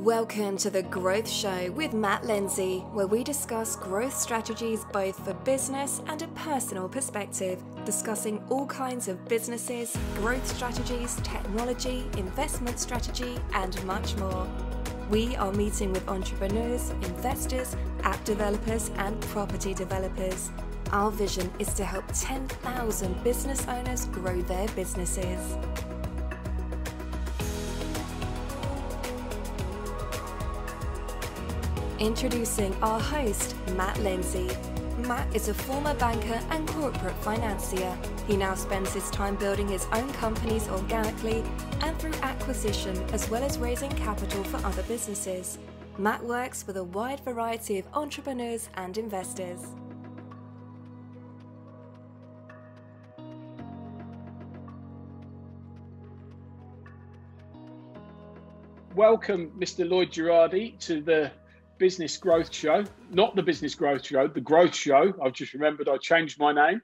Welcome to The Growth Show with Matt Lenzie, where we discuss growth strategies both for business and a personal perspective, discussing all kinds of businesses, growth strategies, technology, investment strategy, and much more. We are meeting with entrepreneurs, investors, app developers, and property developers. Our vision is to help 10,000 business owners grow their businesses. Introducing our host, Matt Lenzie. Matt is a former banker and corporate financier. He now spends his time building his own companies organically and through acquisition, as well as raising capital for other businesses. Matt works with a wide variety of entrepreneurs and investors. Welcome, Mr. Lloyd Girardi, to the Business Growth Show. Not the Business Growth Show, the Growth Show. I've just remembered I changed my name.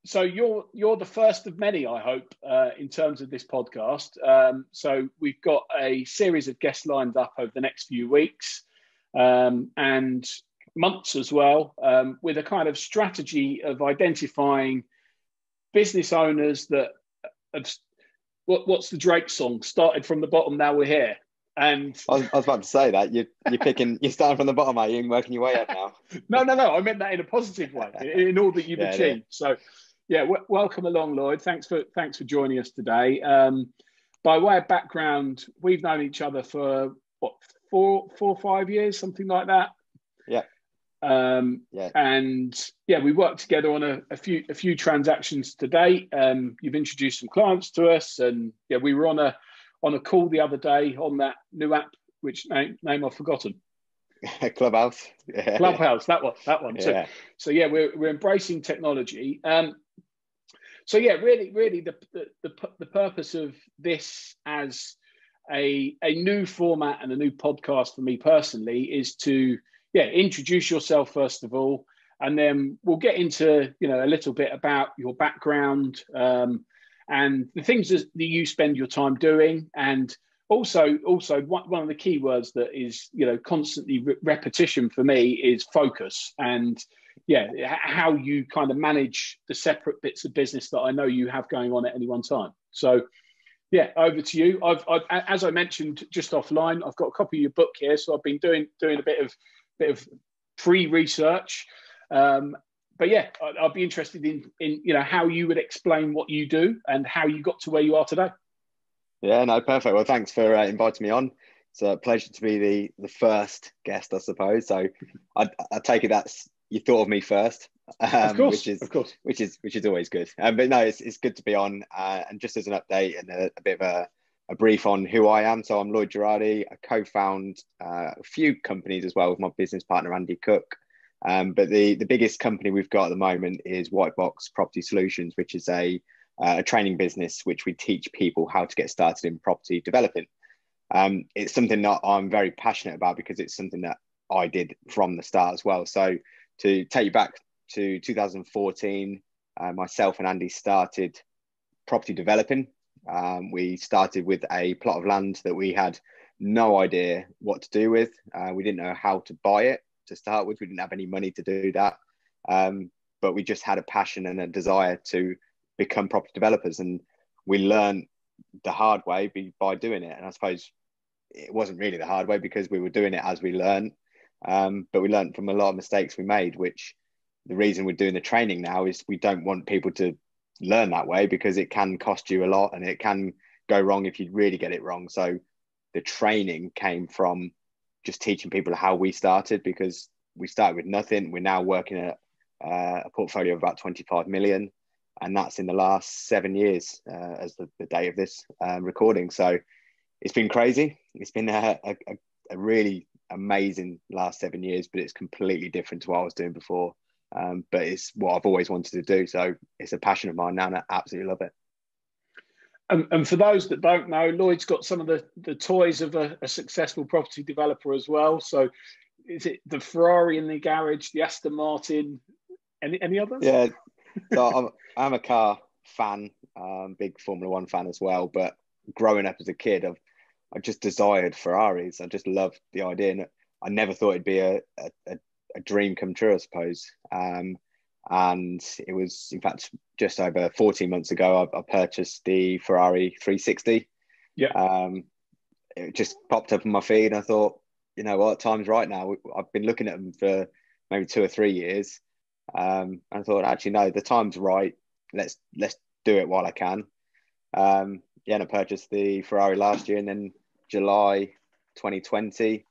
So you're the first of many, I hope, in terms of this podcast. So we've got a series of guests lined up over the next few weeks and months as well, with a kind of strategy of identifying business owners that have, what's the Drake song? Started from the bottom, now we're here. And I was about to say that you're starting from the bottom, are you, and working your way up now? No. I meant that in a positive way, in all that you've achieved. Yeah. So, yeah, welcome along, Lloyd. Thanks for joining us today. By way of background, we've known each other for what, four or 5 years, something like that. Yeah. And yeah, we worked together on a few transactions to date. You've introduced some clients to us, and yeah, we were on a call the other day on that new app, which name I've forgotten. Clubhouse. Yeah. Clubhouse, that one. Yeah. So yeah, we're embracing technology. So yeah, really the purpose of this as a new format and a new podcast for me personally is to introduce yourself first of all, and then we'll get into a little bit about your background, and the things that you spend your time doing, and also one of the key words that is constantly repetition for me is focus, and how you kind of manage the separate bits of business that I know you have going on at any one time. So yeah, over to you. I've as I mentioned just offline, I've got a copy of your book here, so I've been doing a bit of pre-research. But yeah, I'd be interested in how you would explain what you do and how you got to where you are today. Yeah, no, perfect. Well, thanks for inviting me on. It's a pleasure to be the first guest, I suppose. So I take it that's you thought of me first, of course. which is always good. But no, it's good to be on. And just as an update and a bit of a brief on who I am. So I'm Lloyd Girardi. I co-found a few companies as well with my business partner Andy Cook. But the biggest company we've got at the moment is Whitebox Property Solutions, which is a training business which we teach people how to get started in property developing. It's something that I'm very passionate about because it's something that I did from the start as well. So to take you back to 2014, myself and Andy started property developing. We started with a plot of land that we had no idea what to do with. We didn't know how to buy it. To start with, we didn't have any money to do that, but we just had a passion and a desire to become property developers, and we learned the hard way by doing it. And I suppose it wasn't really the hard way because we were doing it as we learned, but we learned from a lot of mistakes we made, which the reason we're doing the training now is we don't want people to learn that way because it can cost you a lot and it can go wrong if you really get it wrong. So the training came from just teaching people how we started, because we started with nothing. We're now working at a portfolio of about 25 million. And that's in the last 7 years as the date of this recording. So it's been crazy. It's been a really amazing last 7 years, but it's completely different to what I was doing before. But it's what I've always wanted to do. So it's a passion of mine now and I absolutely love it. And for those that don't know, Lloyd's got some of the toys of a successful property developer as well. So is it the Ferrari in the garage, the Aston Martin, any others? Yeah, so I'm a car fan, big Formula One fan as well. But growing up as a kid, I just desired Ferraris. I just loved the idea, and I never thought it'd be a dream come true, I suppose. And it was, in fact, just over 14 months ago, I purchased the Ferrari 360. Yeah. It just popped up on my feed, and I thought, you know what, time's right now. I've been looking at them for maybe 2 or 3 years. And I thought, actually, no, the time's right. Let's do it while I can. And I purchased the Ferrari last year, and then July 2020,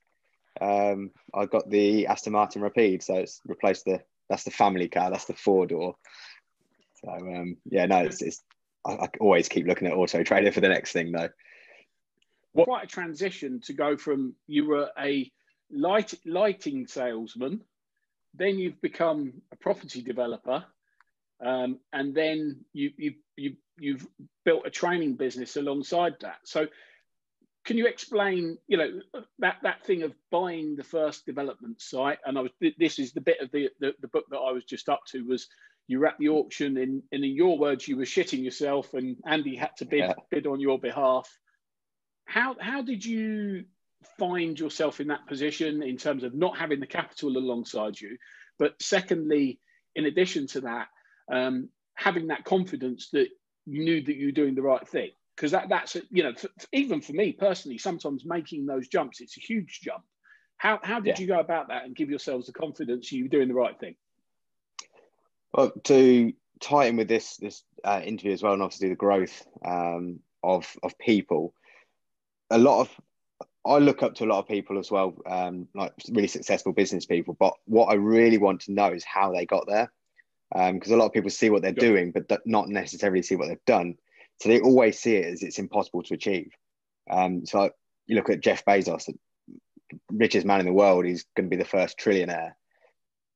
I got the Aston Martin Rapide. So it's replaced that's the family car. That's the 4-door. So I always keep looking at Auto Trader for the next thing though. Quite a transition to go from, you were a lighting salesman, then you've become a property developer, and then you've built a training business alongside that. So can you explain, that thing of buying the first development site? And this is the bit of the book that I was just up to, was you were at the auction, and in your words, you were shitting yourself, and Andy had to bid on your behalf. How did you find yourself in that position, in terms of not having the capital alongside you, but secondly, in addition to that, having that confidence that you knew that you were doing the right thing? Because that's even for me personally, sometimes making those jumps, it's a huge jump. How did you go about that and give yourselves the confidence you were doing the right thing? Well, to tie in with this interview as well, and obviously the growth of people, I look up to a lot of people as well, like really successful business people. But what I really want to know is how they got there, because a lot of people see what they're doing, but not necessarily see what they've done. So they always see it as it's impossible to achieve. So you look at Jeff Bezos, the richest man in the world. He's going to be the first trillionaire.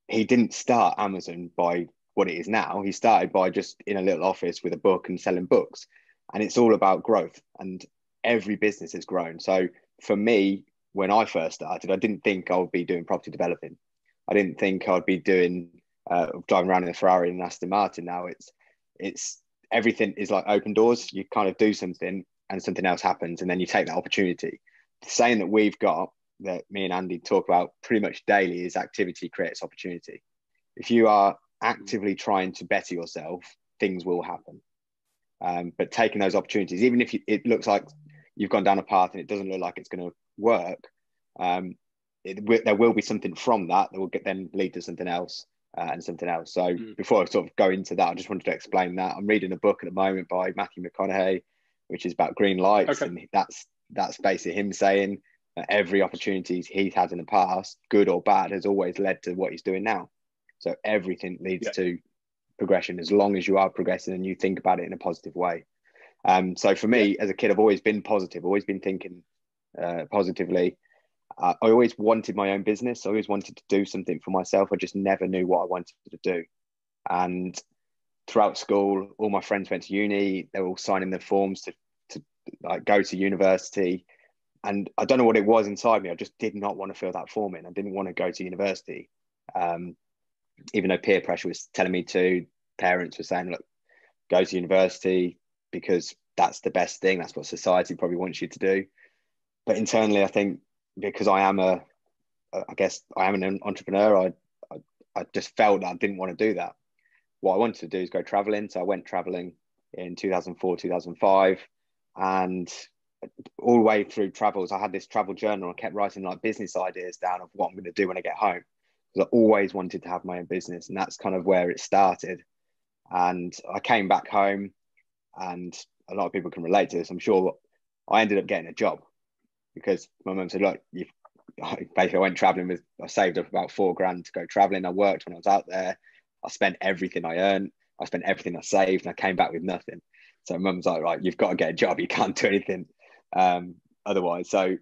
He didn't start Amazon by what it is now. He started by just in a little office with a book and selling books. And it's all about growth. And every business has grown. So for me, when I first started, I didn't think I would be doing property developing. I didn't think I'd be doing driving around in a Ferrari and Aston Martin. Now it's everything is like open doors. You kind of do something and something else happens, and then you take that opportunity. The saying that we've got, that me and Andy talk about pretty much daily, is activity creates opportunity. If you are actively trying to better yourself, things will happen. But taking those opportunities, even if it looks like you've gone down a path and it doesn't look like it's going to work, there will be something from that will then lead to something else and something else. So before I sort of go into that, I just wanted to explain that. I'm reading a book at the moment by Matthew McConaughey, which is about green lights. And that's basically him saying that every opportunity he's had in the past, good or bad, has always led to what he's doing now. So everything leads to progression, as long as you are progressing and you think about it in a positive way. So for me, as a kid, I've always been positive, always been thinking positively. I always wanted my own business. I always wanted to do something for myself. I just never knew what I wanted to do. And throughout school, all my friends went to uni. They were all signing the forms to like go to university. And I don't know what it was inside me. I just did not want to fill that form in. I didn't want to go to university. Even though peer pressure was telling me to, parents were saying, look, go to university because that's the best thing. That's what society probably wants you to do. But internally, I think because I am an entrepreneur, I just felt that I didn't want to do that. What I wanted to do is go traveling. So I went traveling in 2004, 2005. And all the way through travels, I had this travel journal. I kept writing like business ideas down of what I'm going to do when I get home. Because I always wanted to have my own business. And that's kind of where it started. And I came back home, and a lot of people can relate to this, I'm sure. I ended up getting a job because my mum said, look, basically I went traveling I saved up about $4,000 to go traveling. I worked when I was out there. I spent everything I earned. I spent everything I saved, and I came back with nothing. So mum's like, right, you've got to get a job. You can't do anything otherwise. So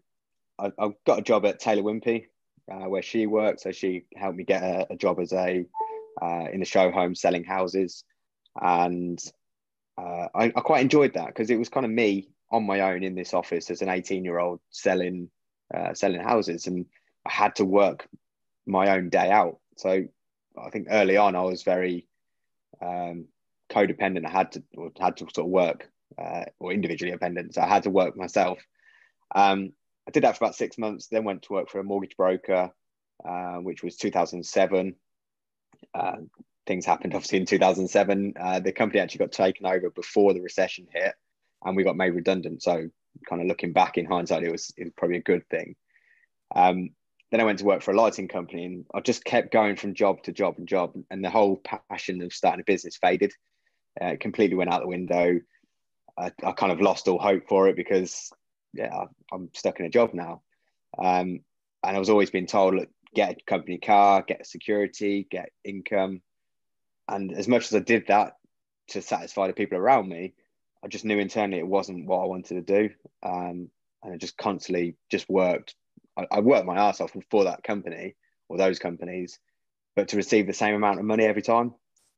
I got a job at Taylor Wimpey, where she worked. So she helped me get a job as in the show home selling houses. And I quite enjoyed that because it was kind of me on my own in this office as an 18-year-old selling houses, and I had to work my own day out. So I think early on I was very codependent. I had to sort of work or individually dependent. So I had to work myself. I did that for about 6 months, then went to work for a mortgage broker, which was 2007. Things happened obviously in 2007. The company actually got taken over before the recession hit, and we got made redundant. So kind of looking back in hindsight, it was probably a good thing. Then I went to work for a lighting company, and I just kept going from job to job and job, and the whole passion of starting a business faded. It completely went out the window. I kind of lost all hope for it because I'm stuck in a job now. And I was always being told, look, get a company car, get security, get income. And as much as I did that to satisfy the people around me, I just knew internally it wasn't what I wanted to do. And I just constantly just worked. I worked my ass off for that company or those companies, but to receive the same amount of money every time.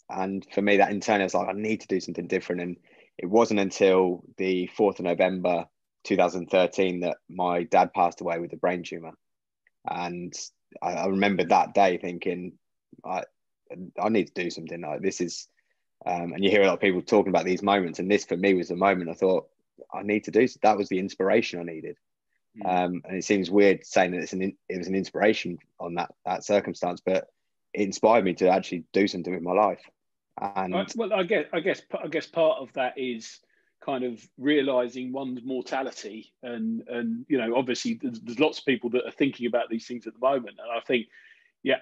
And for me, that internally, I was like, I need to do something different. And it wasn't until the 4th of November, 2013, that my dad passed away with a brain tumor. And I remember that day thinking, I need to do something like this is, and you hear a lot of people talking about these moments. And this for me was the moment I thought I need to do. That was the inspiration I needed. And it seems weird saying that it was an inspiration on that circumstance, but it inspired me to actually do something with my life. And well, I guess part of that is kind of realizing one's mortality, and obviously there's lots of people that are thinking about these things at the moment, and I think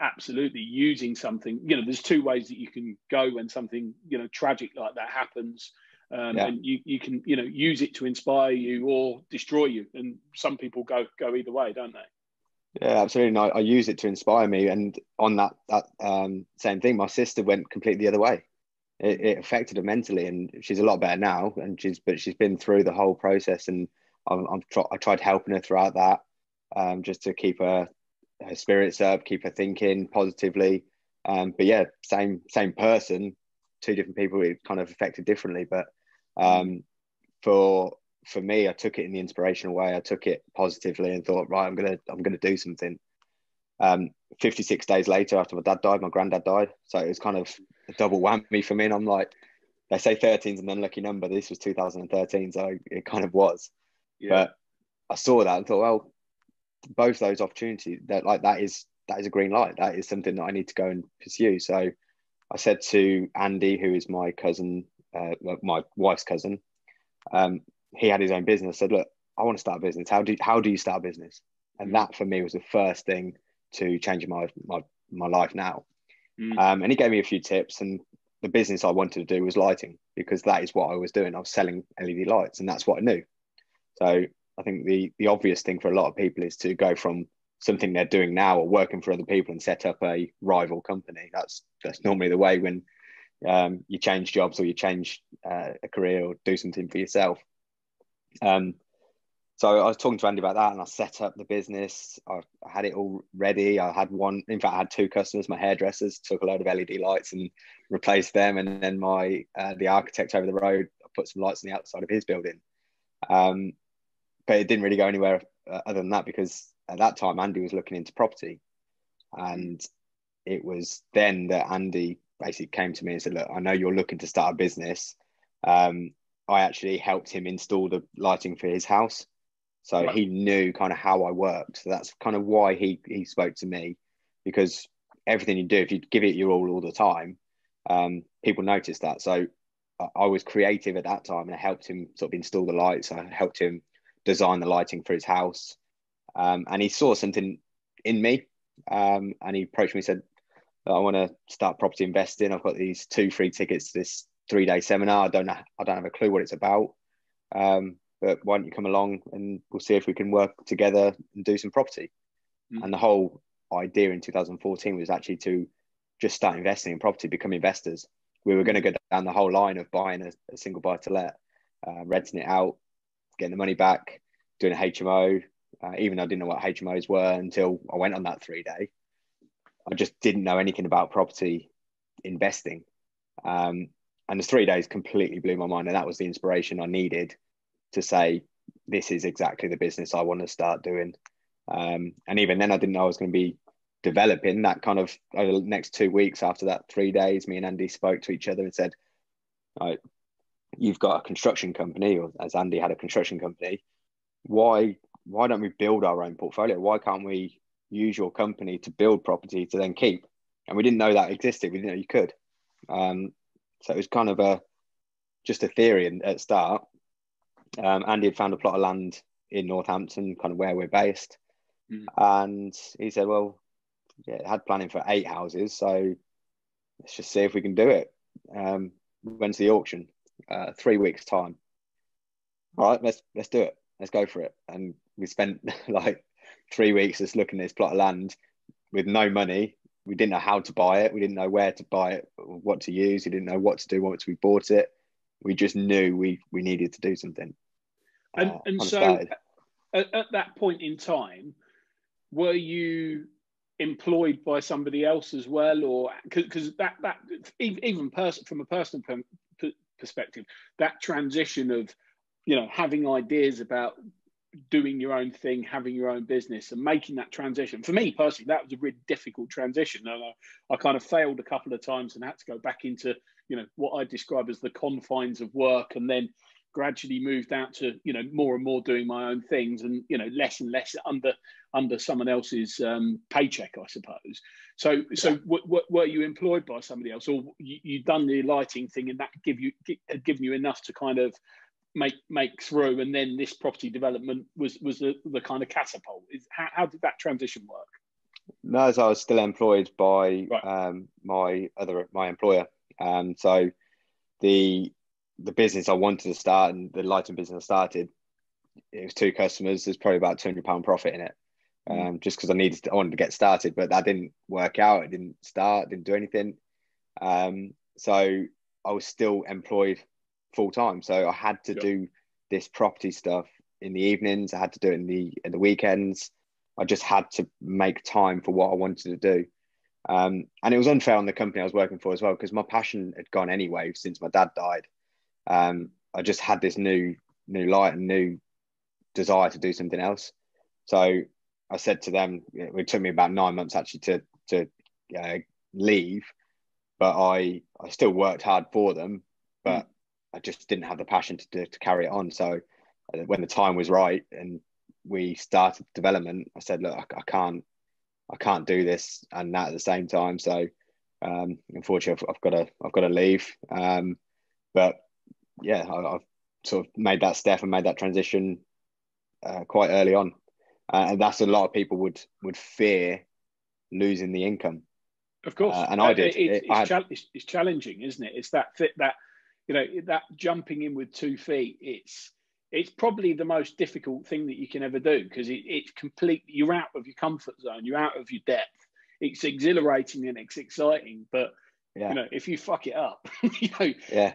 absolutely using something, there's two ways that you can go when something tragic like that happens. And you can use it to inspire you or destroy you, and some people go either way, don't they? Yeah, absolutely. No, I use it to inspire me, and on that same thing, my sister went completely the other way. It affected her mentally, and she's a lot better now, and she's been through the whole process, and I tried helping her throughout that, just to keep her spirits up, keep her thinking positively. But yeah, same person, two different people, it kind of affected differently. But for me, I took it in the inspirational way. I took it positively and thought, right, I'm gonna do something. 56 days later, after my dad died, my granddad died. So it was kind of a double whammy for me. And I'm like, they say 13 is an unlucky number. This was 2013, so it kind of was. Yeah. But I saw that and thought, well, both those opportunities, that is a green light. That is something that I need to go and pursue. So I said to Andy, who is my cousin, my wife's cousin, he had his own business. I said, look, I want to start a business. How do you start a business? And that for me was the first thing to change my life now. And he gave me a few tips, and the business I wanted to do was lighting, because that is what I was doing. I was selling LED lights, and that's what I knew. So I think the obvious thing for a lot of people is to go from something they're doing now or working for other people and set up a rival company. That's normally the way when you change jobs or you change a career or do something for yourself. So I was talking to Andy about that, and I set up the business. I had it all ready. I had I had two customers. My hairdressers took a load of LED lights and replaced them. And then the architect over the road, I put some lights on the outside of his building. But it didn't really go anywhere other than that, because at that time, Andy was looking into property. And it was then that Andy basically came to me and said, look, I know you're looking to start a business. I actually helped him install the lighting for his house. So right. He knew kind of how I worked. So that's kind of why he spoke to me, because everything you do, if you give it your all the time, people notice that. So I was creative at that time, and I helped him sort of install the lights. I helped him design the lighting for his house. And he saw something in me, and he approached me and said, I want to start property investing. I've got these 2 free tickets to this 3-day seminar. I don't have a clue what it's about. But why don't you come along and we'll see if we can work together and do some property. And the whole idea in 2014 was actually to just start investing in property, become investors. We were going to go down the whole line of buying a single buy to let, renting it out, getting the money back, doing a HMO. Even though I didn't know what HMOs were until I went on that 3-day. I just didn't know anything about property investing. And the 3 days completely blew my mind. And that was the inspiration I needed to say, this is exactly the business I want to start doing. And even then, I didn't know I was going to be developing that kind of over the next 2 weeks. After that 3 days, me and Andy spoke to each other and said, right, you've got a construction company, or as Andy had a construction company, why why don't we build our own portfolio? Why can't we use your company to build property to then keep? And we didn't know that existed. We didn't know you could. So it was kind of just a theory at start. Andy had found a plot of land in Northampton, kind of where we're based. And he said, well, yeah, it had planning for 8 houses. So let's just see if we can do it. Went to the auction, 3 weeks time. All right, let's do it. Let's go for it. And we spent like 3 weeks just looking at this plot of land with no money. We didn't know how to buy it. We didn't know where to buy it, what to use. We didn't know what to do once we bought it. We just knew we needed to do something. And so at that point in time, were you employed by somebody else as well? Or because that even from a personal perspective, that transition of, you know, having ideas about doing your own thing, having your own business and making that transition. For me personally, that was a really difficult transition. And I kind of failed a couple of times and had to go back into, you know, what I describe as the confines of work, and then gradually moved out to, you know, more and more doing my own things, and, you know, less and less under someone else's paycheck, I suppose. So were you employed by somebody else, or you done the lighting thing and that had given you enough to kind of make through, and then this property development was the kind of catapult? How did that transition work? No, so I was still employed by my employer. So the business I wanted to start, and the lighting business I started, it was 2 customers. There's probably about £200 profit in it, just because I wanted to get started, but that didn't work out. It didn't start, didn't do anything. So I was still employed full time. So I had to do this property stuff in the evenings. I had to do it in the weekends. I just had to make time for what I wanted to do. And it was unfair on the company I was working for as well, because my passion had gone anyway since my dad died. I just had this new light and new desire to do something else. So I said to them, it took me about 9 months actually to leave, but I still worked hard for them, but I just didn't have the passion to carry it on. So when the time was right and we started development, I said, look, I can't do this and that at the same time. So unfortunately, I've got to leave. But yeah, I've sort of made that step and made that transition quite early on, and that's a lot of people would fear losing the income. Of course, and I did. It's challenging, isn't it? It's that you know, that jumping in with 2 feet. It's probably the most difficult thing that you can ever do, because it's completely, you're out of your comfort zone, you're out of your depth. It's exhilarating and it's exciting, but you know, if you fuck it up, you know,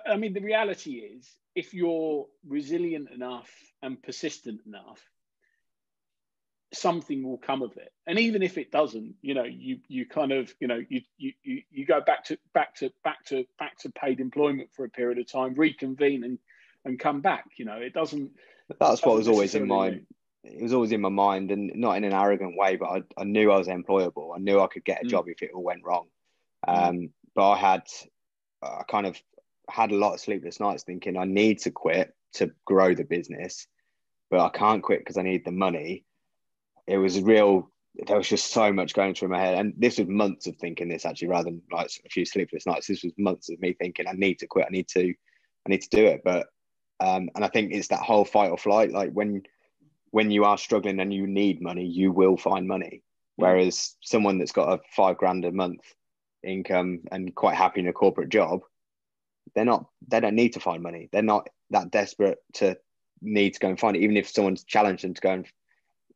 I mean, the reality is, if you're resilient enough and persistent enough, something will come of it. And even if it doesn't, you know, you kind of, you know, you go back to paid employment for a period of time, reconvene and come back. You know, it doesn't. That's what was always in my. It was always in my mind, and not in an arrogant way, but I knew I was employable. I knew I could get a job if it all went wrong. But I kind of had a lot of sleepless nights thinking I need to quit to grow the business, but I can't quit because I need the money. It was real. There was just so much going through my head, and this was months of thinking this, actually, rather than like a few sleepless nights. This was months of me thinking I need to quit. I need to do it. But and I think it's that whole fight or flight. Like when you are struggling and you need money, you will find money. Whereas someone that's got a $5,000 a month income and quite happy in a corporate job, they don't need to find money. They're not that desperate to need to go and find it. Even if someone's challenged them to go and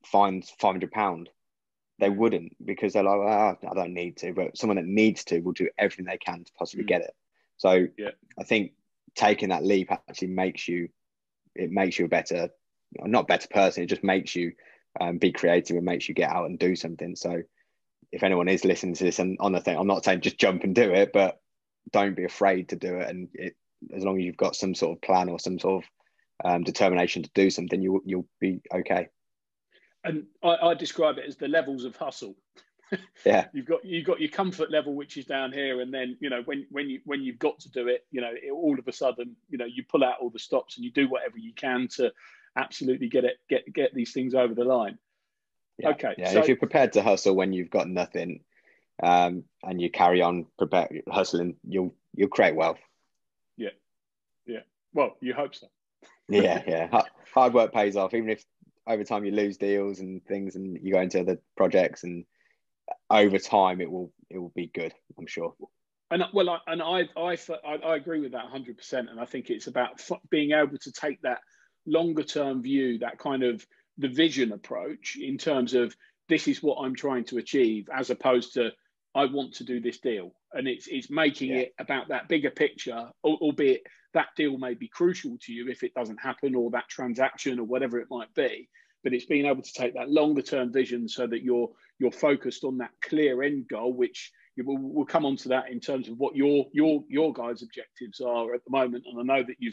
find £500, they wouldn't, because they're like, I don't need to. But someone that needs to will do everything they can to possibly get it. So I think taking that leap actually makes you a better, not better person. It just makes you be creative and makes you get out and do something. So if anyone is listening to this and on the thing, I'm not saying just jump and do it, but don't be afraid to do it. And as long as you've got some sort of plan or some sort of determination to do something, you'll be okay. And I describe it as the levels of hustle. Yeah, you've got your comfort level, which is down here, and then, you know, when you've got to do it, you know, all of a sudden, you know, you pull out all the stops and you do whatever you can to absolutely get these things over the line. Yeah. Okay. Yeah. So if you're prepared to hustle when you've got nothing, and you carry on hustling, you'll create wealth. Yeah. Yeah. Well, you hope so. Yeah. Hard work pays off, even if over time you lose deals and things, and you go into other projects, and over time it will be good, I'm sure. And I agree with that 100%. And I think it's about being able to take that longer term view, that kind of the vision approach in terms of this is what I'm trying to achieve, as opposed to I want to do this deal. And it's making it about that bigger picture, albeit that deal may be crucial to you if it doesn't happen, or that transaction or whatever it might be. But it's being able to take that longer term vision so that you're focused on that clear end goal, which we'll come on to that in terms of what your guys' objectives are at the moment. And I know that you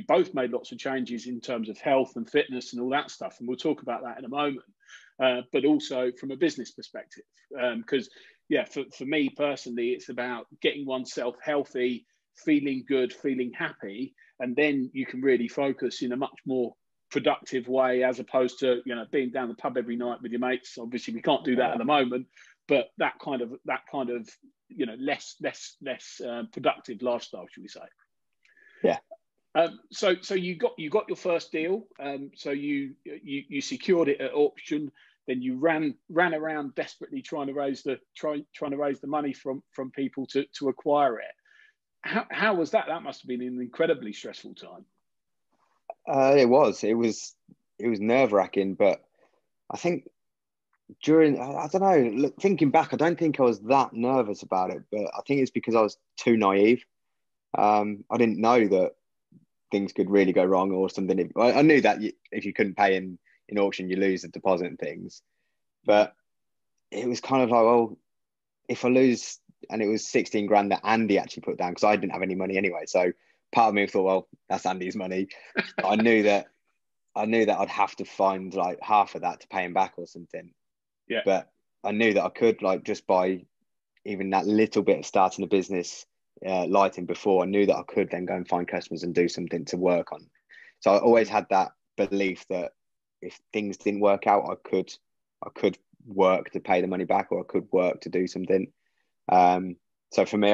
both made lots of changes in terms of health and fitness and all that stuff, and we'll talk about that in a moment. But also from a business perspective, because for me personally, it's about getting oneself healthy, feeling good, feeling happy, and then you can really focus in a much more productive way, as opposed to being down the pub every night with your mates. Obviously we can't do that at the moment, but that kind of less productive lifestyle, should we say. Yeah. So you got your first deal. So you secured it at auction. Then you ran around desperately trying to raise the money from people to acquire it. How was that? That must have been an incredibly stressful time. It was nerve-wracking, but I think I don't know, thinking back, I don't think I was that nervous about it, but I think it's because I was too naive. I didn't know that things could really go wrong or something. I knew that if you couldn't pay in auction, you lose the deposit and things, but it was kind of like, well, if I lose, and it was 16 grand that Andy actually put down, because I didn't have any money anyway. So part of me thought, well, that's Andy's money. I knew that I'd have to find like half of that to pay him back or something. Yeah. But I knew that I could, like, just by even that little bit of starting a business, lighting before, I knew that I could then go and find customers and do something to work on. So I always had that belief that if things didn't work out, I could work to pay the money back, or I could work to do something. So for me,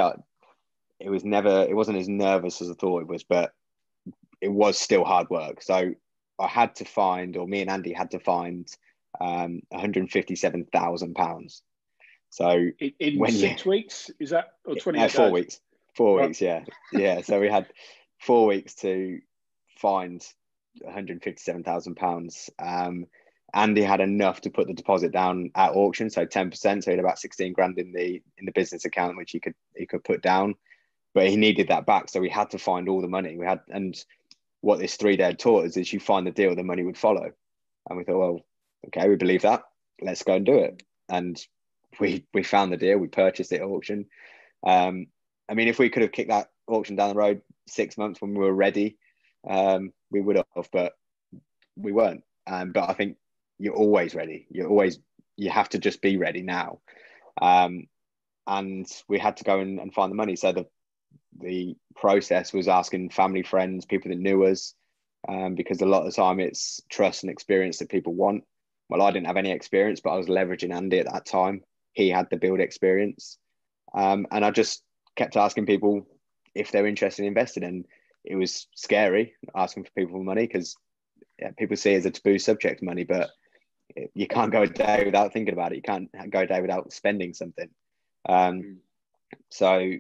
it wasn't as nervous as I thought it was, but it was still hard work. So I had to find, or me and Andy had to find, £157,000. So in 6 weeks, is that, or 28 4 days? weeks? 4 weeks, yeah. So we had 4 weeks to find £157,000. Andy had enough to put the deposit down at auction, so 10%. So he had about 16 grand in the business account, which he could put down, but he needed that back. So we had to find all the money and what this 3-day had taught us is you find the deal, the money would follow. And we thought, well, okay, we believe that. Let's go and do it. And we found the deal. We purchased it at auction. I mean, if we could have kicked that auction down the road 6 months when we were ready, we would have, but we weren't. But I think you're always ready. You have to just be ready now. And we had to go and find the money. So the process was asking family, friends, people that knew us, because a lot of the time it's trust and experience that people want. Well, I didn't have any experience, but I was leveraging Andy at that time. He had the build experience. And I just kept asking people if they're interested in investing. And it was scary asking for people for money, because people see it as a taboo subject, money, but you can't go a day without thinking about it. You can't go a day without spending something. So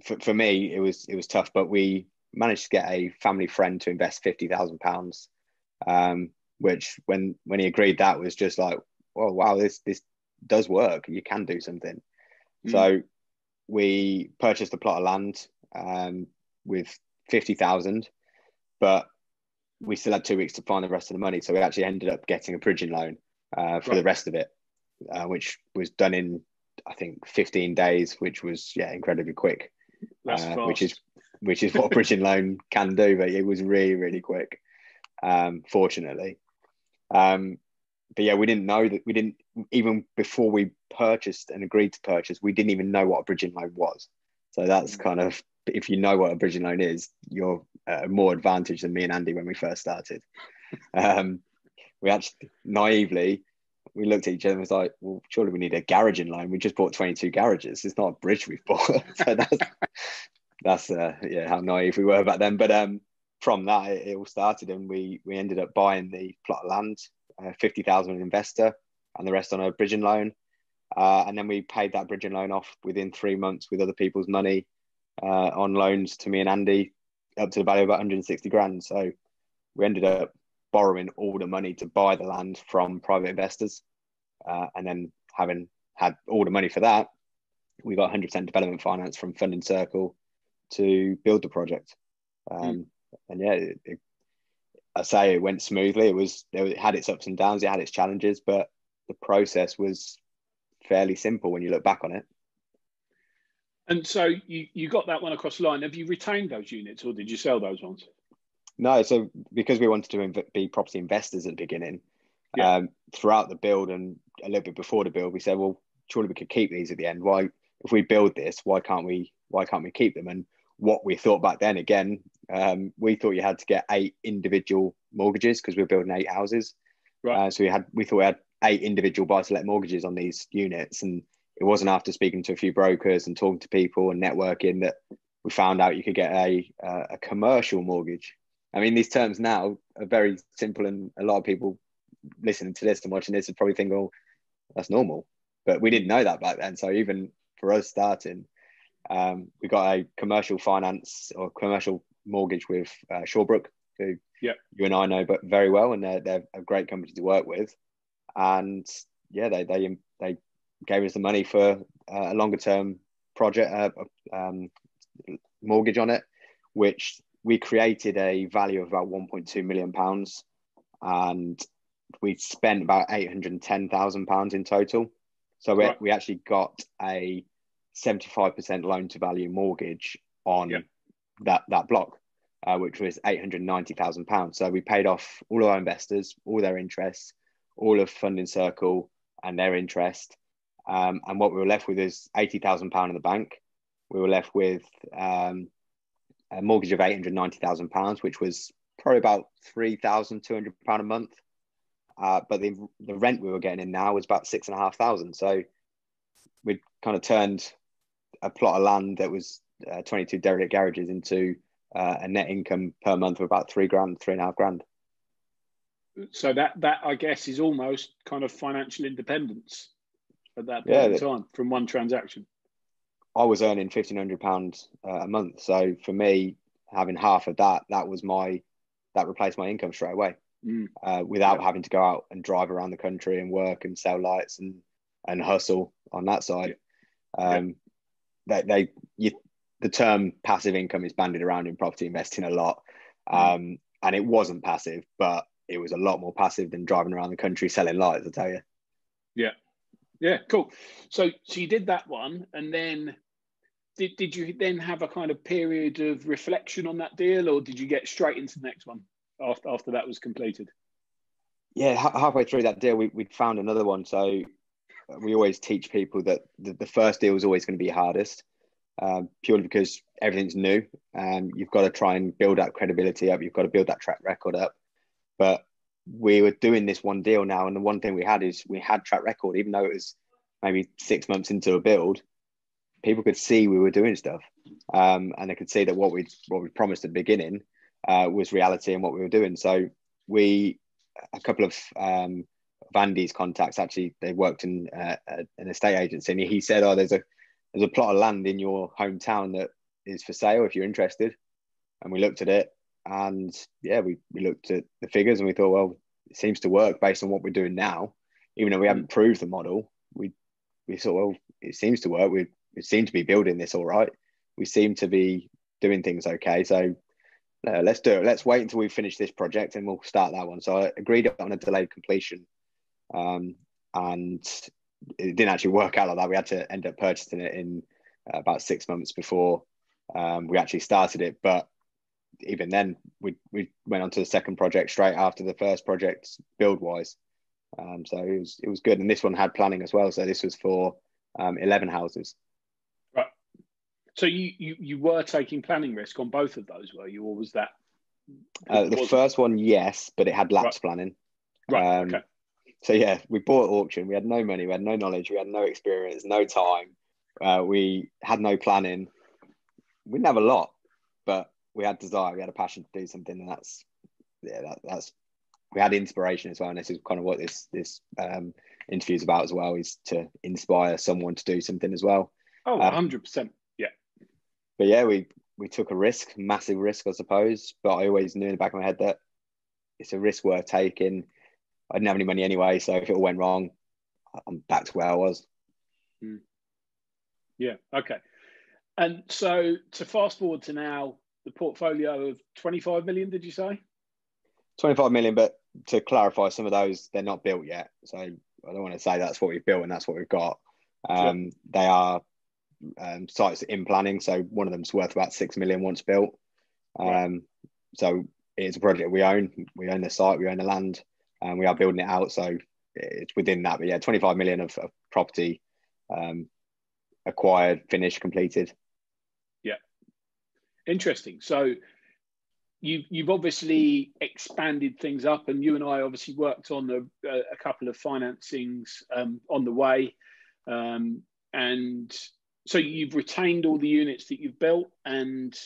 for me, it was tough, but we managed to get a family friend to invest £50,000, which when he agreed, that was just like, oh wow, this does work. You can do something. So we purchased a plot of land with 50,000, but we still had 2 weeks to find the rest of the money. So we actually ended up getting a bridging loan for the rest of it, which was done in, I think, 15 days, which was incredibly quick. Which is what a bridging loan can do, but it was really, really quick, fortunately. But yeah, we didn't know that. We didn't, even before we purchased and agreed to purchase, we didn't even know what a bridging loan was. So that's kind of, if you know what a bridging loan is, you're more advantage than me and Andy when we first started. We actually naively, we looked at each other and was like, well, surely we need a garaging line. We just bought 22 garages. It's not a bridge we've bought. So that's how naive we were back then. But from that, it all started, and we ended up buying the plot of land, 50,000 investor, and the rest on a bridging loan. And then we paid that bridging loan off within 3 months with other people's money on loans to me and Andy, up to the value of about 160 grand. So we ended up borrowing all the money to buy the land from private investors. And then, having had all the money for that, we got 100% development finance from Funding Circle to build the project. And yeah, I say it went smoothly. It had its ups and downs, it had its challenges, but the process was fairly simple when you look back on it. And so you got that one across the line. Have you retained those units, or did you sell those ones? No, so because we wanted to be property investors at the beginning, throughout the build and a little bit before the build, we said, well, surely we could keep these at the end. Why, if we build this, why can't we keep them? And what we thought back then, again, we thought you had to get 8 individual mortgages because we were building 8 houses. Right. So we thought we had 8 individual buy-to-let mortgages on these units, and it wasn't after speaking to a few brokers and talking to people and networking that we found out you could get a commercial mortgage. I mean, these terms now are very simple, and a lot of people listening to this and watching this would probably think, oh, that's normal. But we didn't know that back then. So even for us starting, we got a commercial finance or commercial mortgage with Shawbrook, who you and I know but very well, and they're a great company to work with. And yeah, they gave us the money for a longer term project, mortgage on it, which we created a value of about £1.2 million, and we spent about £810,000 in total. So we actually got a 75% loan to value mortgage on that block, which was £890,000. So we paid off all of our investors, all their interests, all of Funding Circle and their interest. And what we were left with is £80,000 in the bank. We were left with a mortgage of £890,000, which was probably about £3,200 a month. But the rent we were getting in now was about £6,500. So we'd kind of turned a plot of land that was 22 derelict garages into a net income per month of about £3,500. So that I guess is almost kind of financial independence at that point in time from one transaction. I was earning £1,500 a month. So for me, having half of that replaced my income straight away, without having to go out and drive around the country and work and sell lights and hustle on that side. The term passive income is bandied around in property investing a lot. And it wasn't passive, but it was a lot more passive than driving around the country selling lights, I tell you. Yeah, cool. So you did that one, and then did you then have a kind of period of reflection on that deal, or did you get straight into the next one after that was completed? Yeah, halfway through that deal, we'd found another one. So we always teach people that the first deal is always going to be hardest, purely because everything's new, and you've got to try and build that credibility up. You've got to build that track record up. But we were doing this one deal now, and the one thing we had is we had track record. Even though it was maybe 6 months into a build, people could see we were doing stuff, and they could see that what we promised at the beginning was reality and what we were doing. So a couple of Vandy's contacts, actually, they worked in an estate agency, and he said, "Oh, there's a plot of land in your hometown that is for sale if you're interested." And we looked at it, and we looked at the figures, and we thought, well, it seems to work based on what we're doing now, even though we haven't proved the model. We thought, well, it seems to work. We seem to be building this all right. We seem to be doing things okay. So let's do it. Let's wait until we finish this project and we'll start that one. So I agreed on a delayed completion, and it didn't actually work out like that. We had to end up purchasing it in about 6 months before we actually started it. But even then, we went on to the second project straight after the first project build wise. So it was good. And this one had planning as well. So this was for 11 houses. Right. So you were taking planning risk on both of those, were you, or was that? The first one, yes, but it had lapse planning. Right. Okay. So yeah, we bought at auction. We had no money, we had no knowledge, we had no experience, no time. We had no planning. We didn't have a lot, but we had desire. We had a passion to do something, and that's we had inspiration as well. And this is kind of what this interview is about as well, is to inspire someone to do something as well. Oh, 100%. Yeah. But yeah, we took a risk, massive risk, I suppose. But I always knew in the back of my head that it's a risk worth taking. I didn't have any money anyway, so if it all went wrong, I'm back to where I was. Yeah. Okay. And so to fast forward to now, the portfolio of 25 million, did you say? 25 million, but to clarify, some of those, they're not built yet. So I don't want to say that's what we've built and that's what we've got. Sure. They are sites in planning. So one of them's worth about 6 million once built. Right. So it's a project we own. We own the site, we own the land, and we are building it out. So it's within that. But yeah, 25 million of property acquired, finished, completed. Yeah. Interesting. So you've obviously expanded things up, and you and I obviously worked on a couple of financings on the way. And so you've retained all the units that you've built, and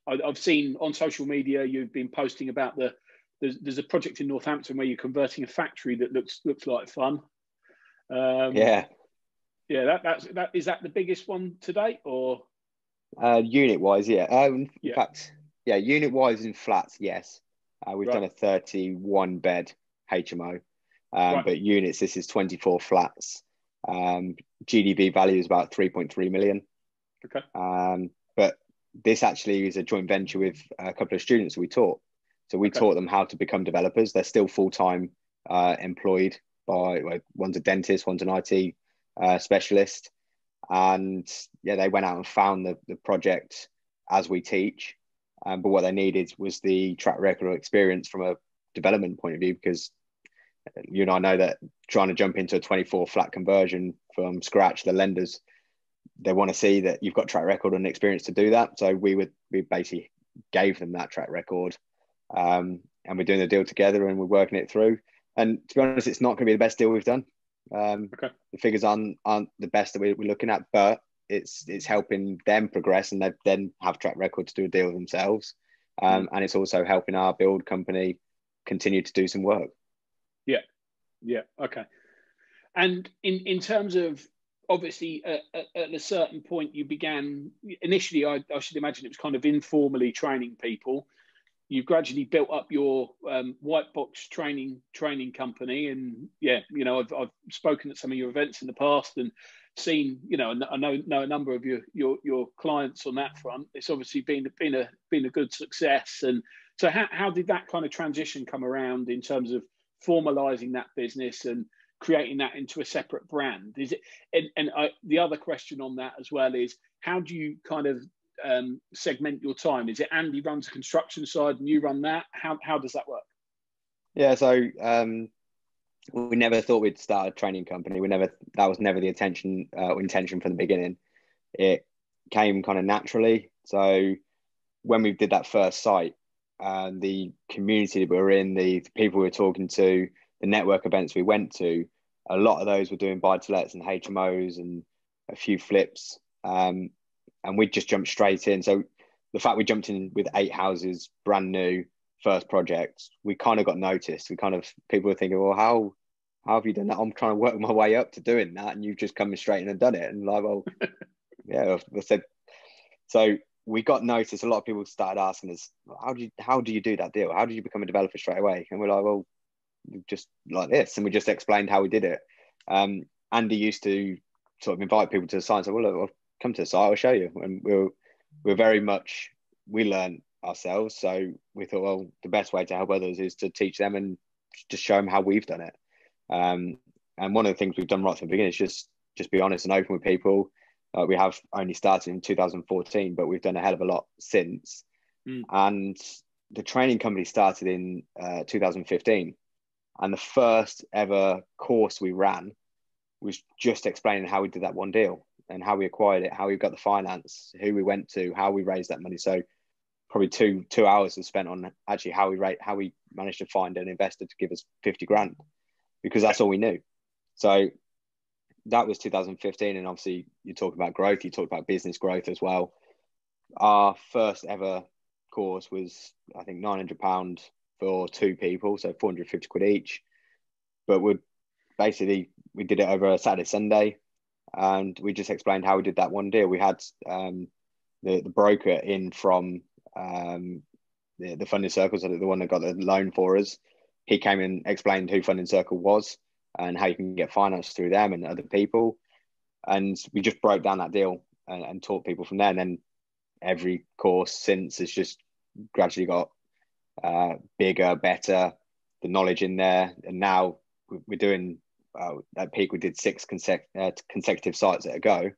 I've seen on social media you've been posting about there's a project in Northampton where you're converting a factory that looks like fun. Yeah. That is that the biggest one to date, or unit wise? Yeah. In yeah. fact, yeah, unit wise in flats, yes. We've Right. done a 31 bed HMO, Right. but units, this is 24 flats. GDV value is about 3.3 million. Okay. But this actually is a joint venture with a couple of students we taught. So we taught them how to become developers. They're still full-time employed by, one's a dentist, one's an IT specialist. And yeah, they went out and found the project as we teach. But what they needed was the track record or experience from a development point of view, because you and I know that trying to jump into a 24 flat conversion from scratch, the lenders, they want to see that you've got track record and experience to do that. So we basically gave them that track record, and we're doing the deal together and we're working it through. And to be honest, it's not going to be the best deal we've done. The figures aren't the best that we're looking at, but it's helping them progress, and they then have track record to do a deal themselves. And it's also helping our build company continue to do some work. Yeah. Okay. And in terms of, obviously at a certain point you began initially, I should imagine it was kind of informally training people. You've gradually built up your Whitebox training company, and yeah, I've spoken at some of your events in the past and seen, I know a number of your clients on that front. It's obviously been a good success. And so how did that kind of transition come around in terms of formalizing that business and creating that into a separate brand? Is it, the other question on that as well is, how do you kind of segment your time? Is it Andy runs the construction side and you run that? How does that work? Yeah, so we never thought we'd start a training company. That was never the intention from the beginning. It came kind of naturally. So when we did that first site, the community that we were in, the people we were talking to, the network events we went to, a lot of those were doing buy-to-lets and HMOs and a few flips. And we just jumped straight in. So the fact we jumped in with 8 houses, brand new, first project, we kind of got noticed. People were thinking, well, how have you done that? I'm trying to work my way up to doing that, and you've just come straight in and done it. And like, well, yeah, I said. So we got noticed. A lot of people started asking us, how do you do that deal? How did you become a developer straight away? And we're like, well, just like this. And we just explained how we did it. Andy used to sort of invite people to the site and say, well, look, I'll come to the site, I'll show you. And we're very much, we learn ourselves. So we thought, well, the best way to help others is to teach them and just show them how we've done it. And one of the things we've done right from the beginning is just be honest and open with people. We have only started in 2014, but we've done a hell of a lot since. And the training company started in 2015. And the first ever course we ran was just explaining how we did that one deal. and how we acquired it, how we got the finance, who we went to, how we raised that money. So probably two hours was spent on actually how we managed to find an investor to give us 50 grand, because that's all we knew. So that was 2015. And obviously you talk about growth, you talk about business growth as well. Our first ever course was, I think, £900 for 2 people, so 450 quid each. But we did it over a Saturday, Sunday, and we just explained how we did that one deal. We had the broker in from the funding circle, so the one that got the loan for us. He came and explained who Funding Circle was and how you can get finance through them and other people. And we just broke down that deal and taught people from there. And then every course since has just gradually got bigger, better, the knowledge in there. And now we're doing, at peak, we did 6 consecutive sites at a go.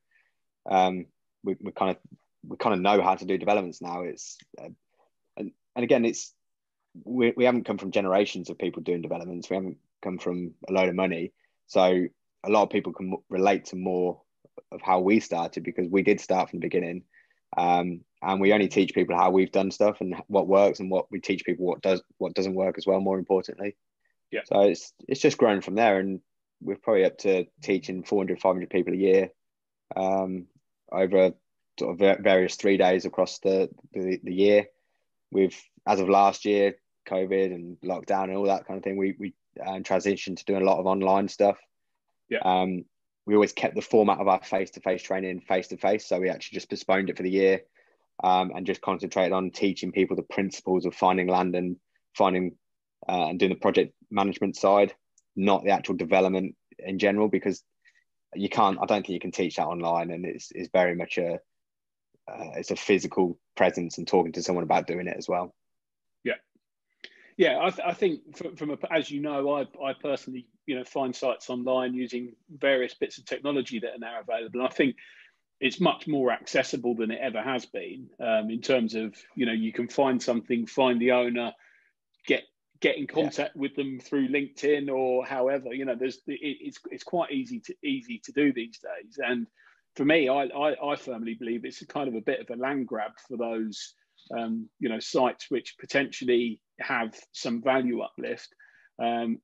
We kind of know how to do developments now. It's and again, it's we haven't come from generations of people doing developments. We haven't come from a load of money, so a lot of people can relate to more of how we started, because we did start from the beginning, and we only teach people how we've done stuff and what works, and what we teach people what doesn't work as well, more importantly. Yeah. So it's just grown from there, and we're probably up to teaching 400, 500 people a year, over sort of various 3 days across the year. We've, as of last year, COVID and lockdown and all that kind of thing, we transitioned to doing a lot of online stuff. Yeah. We always kept the format of our face-to-face training face-to-face, so we actually just postponed it for the year, and just concentrated on teaching people the principles of finding land and finding and doing the project management side, not the actual development in general, because I don't think you can teach that online, and it's very much it's a physical presence and talking to someone about doing it as well. Yeah, I think as you know, I personally, find sites online using various bits of technology that are now available. And I think it's much more accessible than it ever has been, in terms of, you can find something, find the owner, get in contact with them through LinkedIn or however, it's quite easy to do these days. And for me, I firmly believe it's a kind of a bit of a land grab for those sites which potentially have some value uplift, and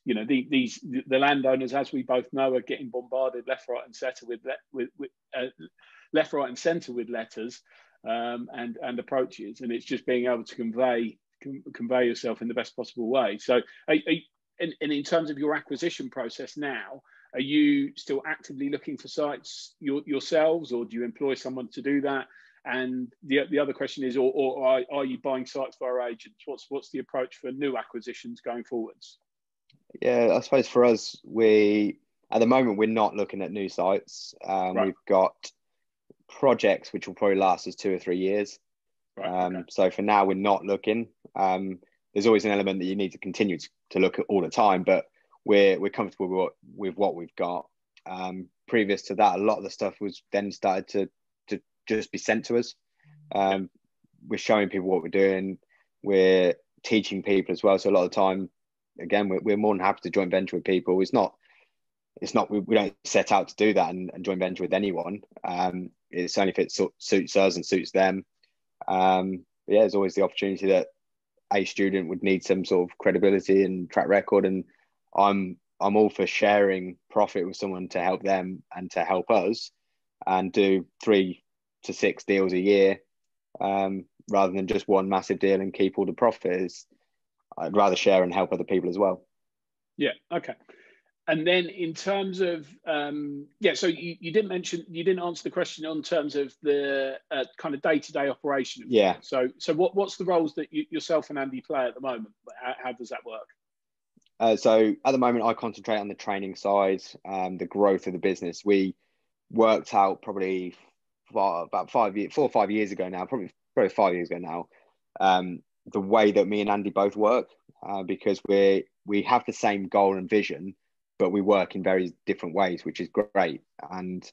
the landowners, as we both know, are getting bombarded left, right, and centre with letters and approaches, and it's just being able to convey yourself in the best possible way. So, and in terms of your acquisition process now, are you still actively looking for sites yourselves, or do you employ someone to do that? And the other question is, or are you buying sites via agents? What's the approach for new acquisitions going forwards? Yeah, I suppose for us, at the moment we're not looking at new sites. Right. We've got projects which will probably last us 2 or 3 years. Right, okay. So for now, we're not looking. There's always an element that you need to continue to look at all the time, but we're comfortable with what we've got. Previous to that, a lot of the stuff was then started to just be sent to us. We're showing people what we're doing. We're teaching people as well. So a lot of the time, again, we're more than happy to joint venture with people. It's not we don't set out to do that and joint venture with anyone. It's only if it suits us and suits them. There's always the opportunity that a student would need some sort of credibility and track record, and I'm all for sharing profit with someone to help them and to help us, and do 3 to 6 deals a year, rather than just one massive deal and keep all the profits. I'd rather share and help other people as well. Yeah. Okay. And then in terms of, so you didn't answer the question on terms of the kind of day-to-day operation. Yeah. So what's the roles that yourself and Andy play at the moment? How does that work? So at the moment, I concentrate on the training side, the growth of the business. We worked out probably about 4 or 5 years ago now, probably 5 years ago now, the way that me and Andy both work, because we have the same goal and vision, but we work in very different ways, which is great. And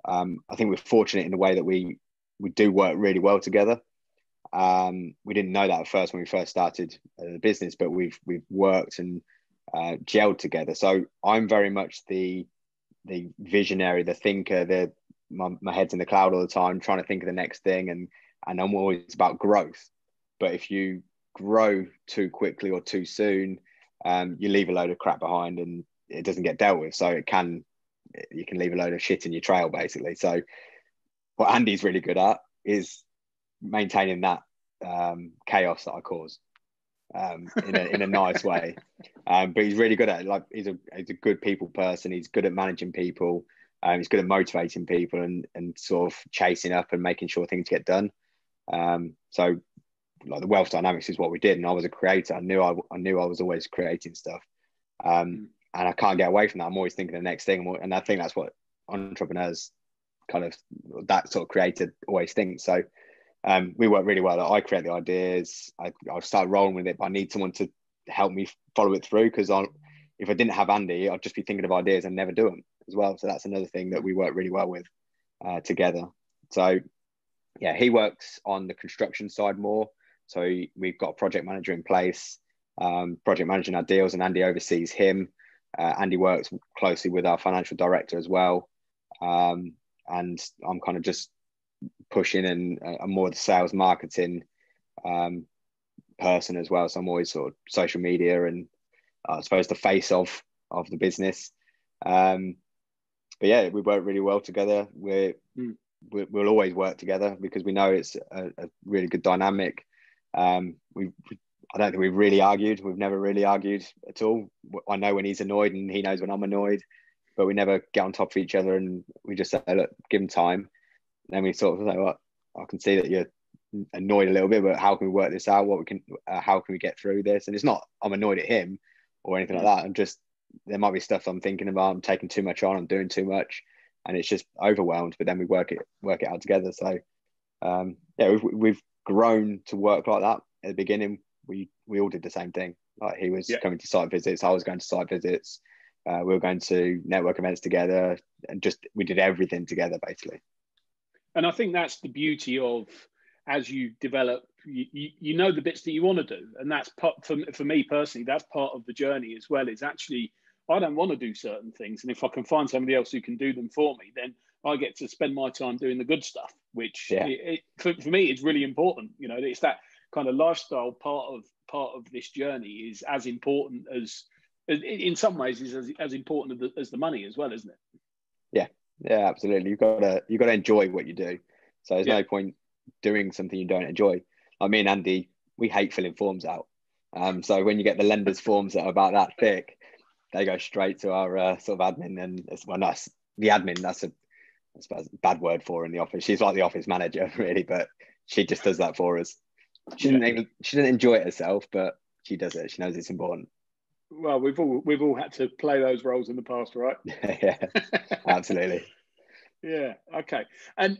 I think we're fortunate in the way that we do work really well together. We didn't know that at first when we first started the business, but we've worked and gelled together. So I'm very much the visionary, the thinker, my head's in the cloud all the time, trying to think of the next thing, and I'm always about growth. But if you grow too quickly or too soon, you leave a load of crap behind, and it doesn't get dealt with. So you can leave a load of shit in your trail, basically. So what Andy's really good at is maintaining that chaos that I cause in a nice way. But he's really good at it. Like he's a good people person. He's good at managing people. He's good at motivating people and sort of chasing up and making sure things get done. So like the wealth dynamics is what we did, and I was a creator. I knew I was always creating stuff, and I can't get away from that. I'm always thinking the next thing, and I think that's what entrepreneurs kind of, that sort of creator always think. So we work really well. I create the ideas. I start rolling with it, but I need someone to help me follow it through, because if I didn't have Andy, I'd just be thinking of ideas and never do them as well. So that's another thing that we work really well with together. So yeah, he works on the construction side more. So we've got a project manager in place, project managing our deals, and Andy oversees him. Andy works closely with our financial director as well. And I'm kind of just pushing, and I'm more the sales marketing person as well. So I'm always sort of social media and I suppose the face of the business. But yeah, we work really well together. We'll always work together because we know it's a really good dynamic. I don't think we've really argued. We've never really argued at all. I know when he's annoyed and he knows when I'm annoyed, but we never get on top of each other, and we just say, look, give him time. And then we sort of say, well, I can see that you're annoyed a little bit, but how can we work this out? How can we get through this? And it's not I'm annoyed at him or anything like that. I'm just, there might be stuff I'm thinking about. I'm taking too much on. I'm doing too much, and it's just overwhelmed. But then we work it out together. So yeah, we've grown to work like that. At the beginning, we all did the same thing. Like he was coming to site visits, I was going to site visits. We were going to network events together, and we did everything together basically. And I think that's the beauty of, as you develop, you know the bits that you want to do, and that's part for me personally. That's part of the journey as well. Is actually I don't want to do certain things, and if I can find somebody else who can do them for me, then I get to spend my time doing the good stuff, which for me is really important. You know, it's that kind of lifestyle part of this journey is as important as in some ways is as important as the money as well, isn't it? Yeah, absolutely. You've got to enjoy what you do. So there's no point doing something you don't enjoy. Like me and Andy, we hate filling forms out. So when you get the lenders forms that are about that thick, they go straight to our sort of admin, and that's the admin. That's a bad word for her in the office. She's like the office manager really, but she just does that for us. She didn't enjoy it herself, but she does it. She knows it's important. Well, we've all had to play those roles in the past, right? Yeah, absolutely. Yeah. Okay. And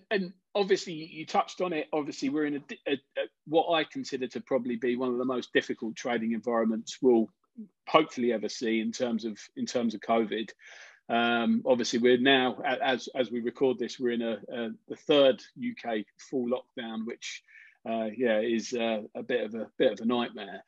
obviously you touched on it. Obviously, we're in a what I consider to probably be one of the most difficult trading environments we'll hopefully ever see in terms of COVID. Obviously, we're now, as we record this, we're in the third UK full lockdown, which is a bit of a nightmare.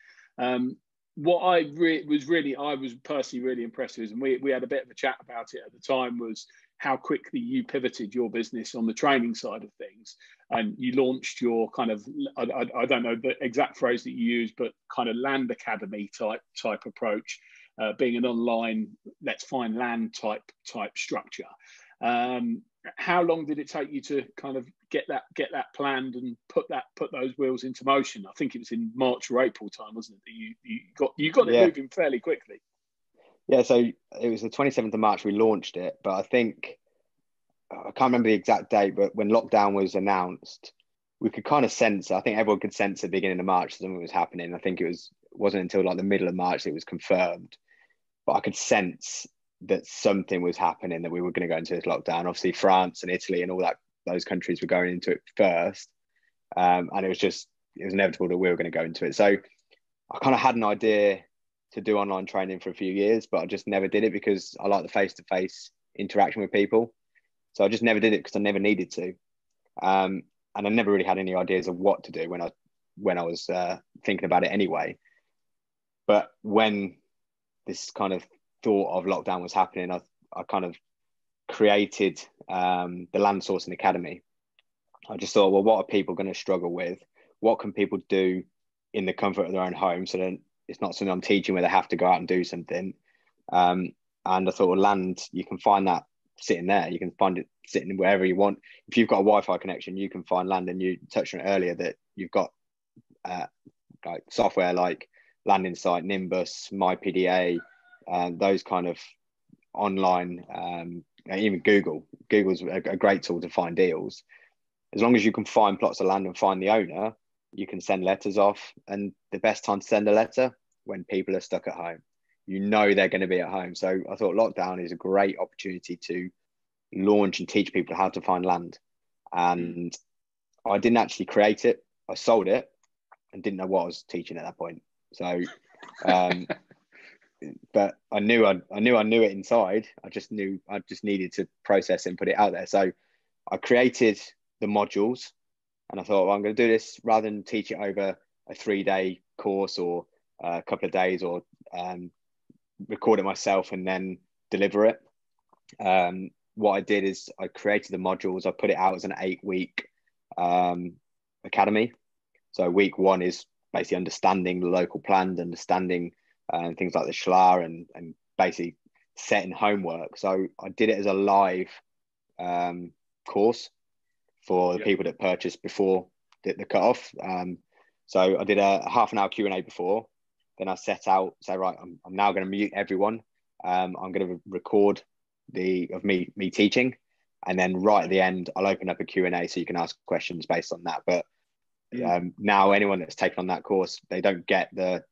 What I was personally really impressed with, and we had a bit of a chat about it at the time, was how quickly you pivoted your business on the training side of things, and you launched your kind of, I don't know the exact phrase that you use, but kind of land academy type approach, being an online let's find land type structure. How long did it take you to kind of get that planned and put those wheels into motion? I think it was in March or April time, wasn't it? That you got it moving fairly quickly. Yeah, so it was the 27th of March we launched it, but I think, I can't remember the exact date, but when lockdown was announced, we could kind of sense, I think everyone could sense at the beginning of March something was happening. I think wasn't until like the middle of March it was confirmed, but I could sense that something was happening, that we were going to go into this lockdown. Obviously France and Italy and all those countries were going into it first, and it was inevitable that we were going to go into it. So I kind of had an idea to do online training for a few years, but I just never did it because I like the face-to-face interaction with people. So I just never did it because I never needed to, and I never really had any ideas of what to do when I was thinking about it anyway. But when this kind of thought of lockdown was happening, I kind of created the Land Sourcing Academy. I just thought, well, what are people going to struggle with? What can people do in the comfort of their own home, so that it's not something I'm teaching where they have to go out and do something. And I thought, well, land, you can find that sitting there. You can find it sitting wherever you want. If you've got a Wi-Fi connection, you can find land. And you touched on it earlier that you've got like software like Land Insight, Nimbus, MyPDA, those kind of online, even Google's a great tool to find deals. As long as you can find plots of land and find the owner, you can send letters off. And the best time to send a letter, when people are stuck at home. You know they're going to be at home. So I thought lockdown is a great opportunity to launch and teach people how to find land. And I didn't actually create it. I sold it and didn't know what I was teaching at that point. So, but I knew it inside. I just knew I just needed to process and put it out there. So I created the modules, and I thought, well, I'm going to do this rather than teach it over a 3-day course or a couple of days, or record it myself and then deliver it. What I did is I created the modules. I put it out as an 8-week academy. So week 1 is basically understanding the local plan, understanding things like the SHLA and basically setting homework. So I did it as a live course for the people that purchased before the cut-off. So I did a half-an-hour Q&A before. Then I set out, say, right, I'm now going to mute everyone. I'm going to record of me teaching. And then right at the end, I'll open up a Q&A so you can ask questions based on that. But now anyone that's taken on that course, they don't get the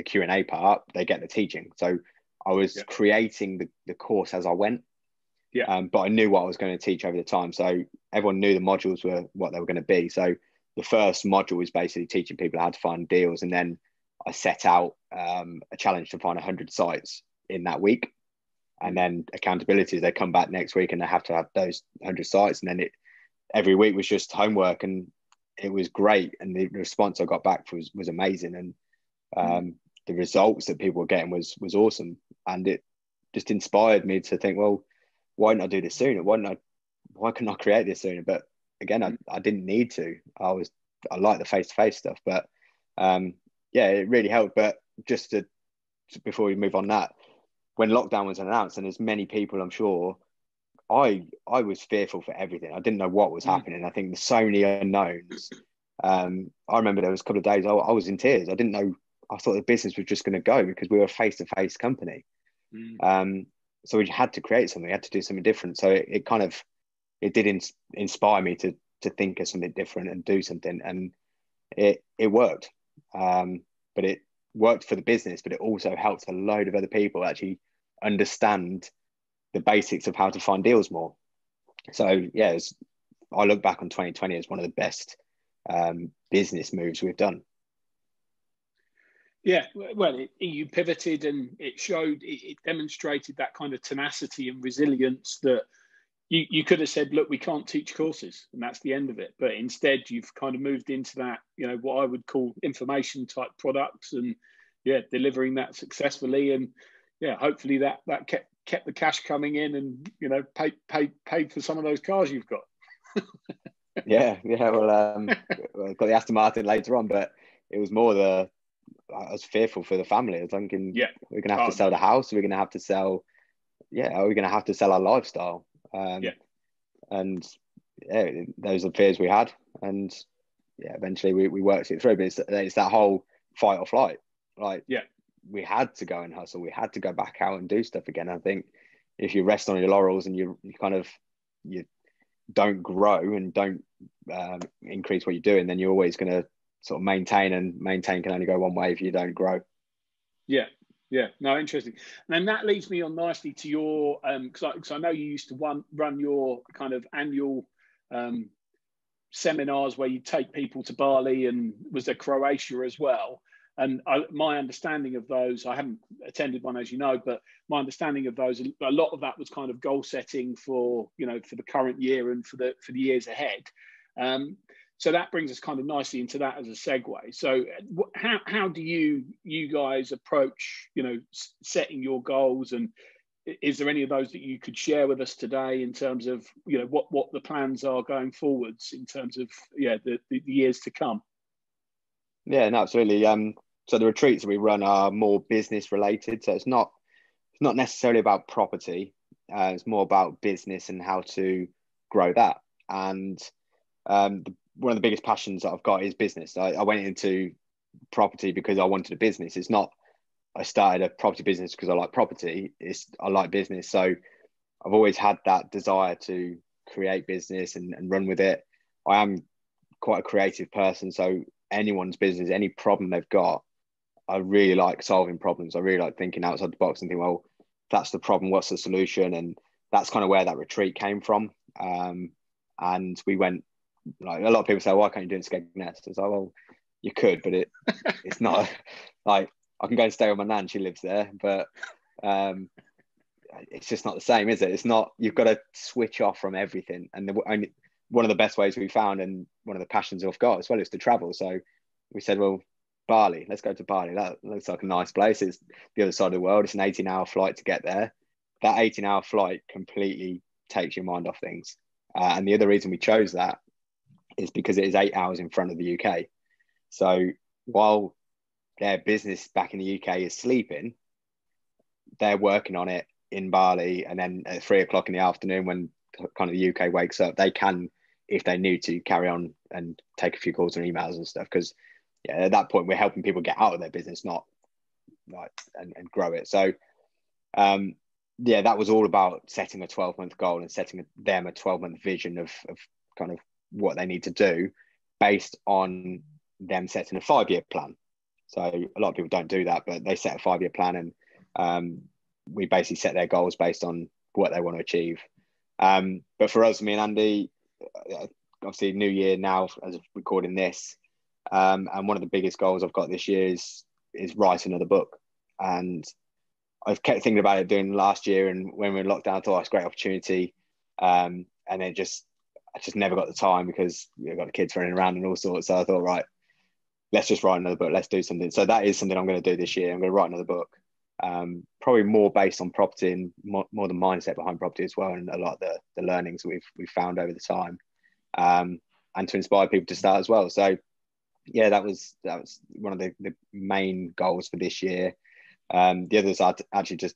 Q&A part, they get the teaching. So I was creating the course as I went. But I knew what I was going to teach over the time. So everyone knew the modules were what they were going to be. So the first module was basically teaching people how to find deals. And then I set out a challenge to find 100 sites in that week. And then accountability is they come back next week and they have to have those 100 sites. And then every week was just homework, and it was great. And the response I got back was amazing. And the results that people were getting was awesome. And it just inspired me to think, well, why didn't I do this sooner? Why couldn't I create this sooner? But again, I didn't need to. I like the face-to-face stuff, but it really helped. But just before we move on that, when lockdown was announced, and as many people, I'm sure, I was fearful for everything. I didn't know what was happening. I think there's so many unknowns. I remember there was a couple of days I was in tears. I didn't know. I thought the business was just going to go because we were a face-to-face company. So we had to create something. We had to do something different. So it did inspire me to think of something different and do something. And it worked. But it worked for the business, but it also helped a load of other people actually understand the basics of how to find deals more. So I look back on 2020 as one of the best business moves we've done. Yeah, well, you pivoted, and it demonstrated that kind of tenacity and resilience that you could have said, look, we can't teach courses, and that's the end of it. But instead, you've kind of moved into that, what I would call information type products, and delivering that successfully. And hopefully that kept the cash coming in, and paid for some of those cars you've got. Well, I've got the Aston Martin later on, but it was more I was fearful for the family. I was thinking, we're going to have to sell the house. We're going to have to sell, are we going to have to sell our lifestyle? And those are the fears we had. And eventually we worked it through. But it's that whole fight or flight. We had to go and hustle. We had to go back out and do stuff again. I think if you rest on your laurels and you don't grow and don't increase what you're doing, then you're always going to sort of maintain, and maintain can only go one way if you don't grow. No, interesting. And then that leads me on nicely to your because I know you used to run your kind of annual seminars where you take people to Bali, and was there Croatia as well. And my understanding of those, I haven't attended one, as you know, but my understanding of those, a lot of that was kind of goal setting for for the current year and for the years ahead. So that brings us kind of nicely into that as a segue. So how do you guys approach, setting your goals? And is there any of those that you could share with us today in terms of, you know, what the plans are going forwards in terms of the years to come? Yeah, no, absolutely. So the retreats that we run are more business related. So it's not necessarily about property. It's more about business and how to grow that. And one of the biggest passions that I've got is business. I went into property because I wanted a business. It's not I started a property business because I like property. I like business. So I've always had that desire to create business and run with it. I am quite a creative person. So anyone's business, any problem they've got, I really like solving problems. I really like thinking outside the box and thinking, well, that's the problem, what's the solution? And that's kind of where that retreat came from. And we went, like, a lot of people say, why can't you do it in Skegness? I was like, well, you could, but it's not like, I can go and stay with my nan, she lives there, but it's just not the same, is it? It's not, you've got to switch off from everything. And one of the best ways we found, and one of the passions I've got as well, is to travel. So we said, well, Bali, let's go to Bali. That looks like a nice place. It's the other side of the world. It's an 18-hour flight to get there. That 18-hour flight completely takes your mind off things. And the other reason we chose that is because it is 8 hours in front of the UK. So while their business back in the UK is sleeping, they're working on it in Bali. And then at 3 o'clock in the afternoon, when kind of the UK wakes up, they can, if they need to, carry on and take a few calls and emails and stuff. Because at that point, we're helping people get out of their business, not like and grow it. So that was all about setting a 12-month goal and setting them a 12-month vision of kind of what they need to do based on them setting a 5-year plan. So a lot of people don't do that, but they set a 5-year plan, and we basically set their goals based on what they want to achieve. But for us, me and Andy, obviously new year now as of recording this, and one of the biggest goals I've got this year is write another book. And I've kept thinking about it doing last year, and when we were in lockdown, I thought it's a great opportunity. And then I just never got the time because we've got the kids running around and all sorts. So I thought, right, let's just write another book. Let's do something. So that is something I'm going to do this year. I'm going to write another book, probably more based on property and more the mindset behind property as well, and a lot of the learnings we've found over the time, and to inspire people to start as well. So yeah, that was one of the main goals for this year. The others are actually just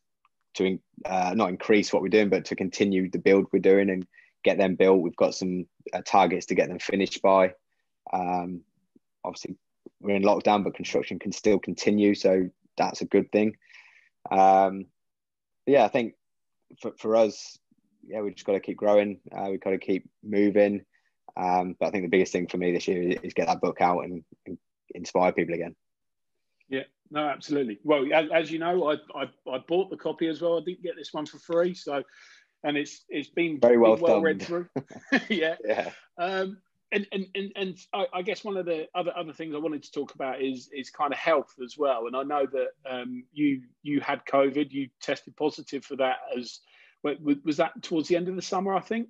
to not increase what we're doing, but to continue the build we're doing and get them built. We've got some targets to get them finished by. Obviously, we're in lockdown, but construction can still continue, so that's a good thing. I think for us, we just got to keep growing. We've got to keep moving. But I think the biggest thing for me this year is get that book out and inspire people again. Yeah, no, absolutely. Well, as you know, I bought the copy as well. I didn't get this one for free, so, and it's been very well read through. Yeah. And I guess one of the other things I wanted to talk about is kind of health as well. And I know that you had COVID, you tested positive for that. Was that towards the end of the summer, I think?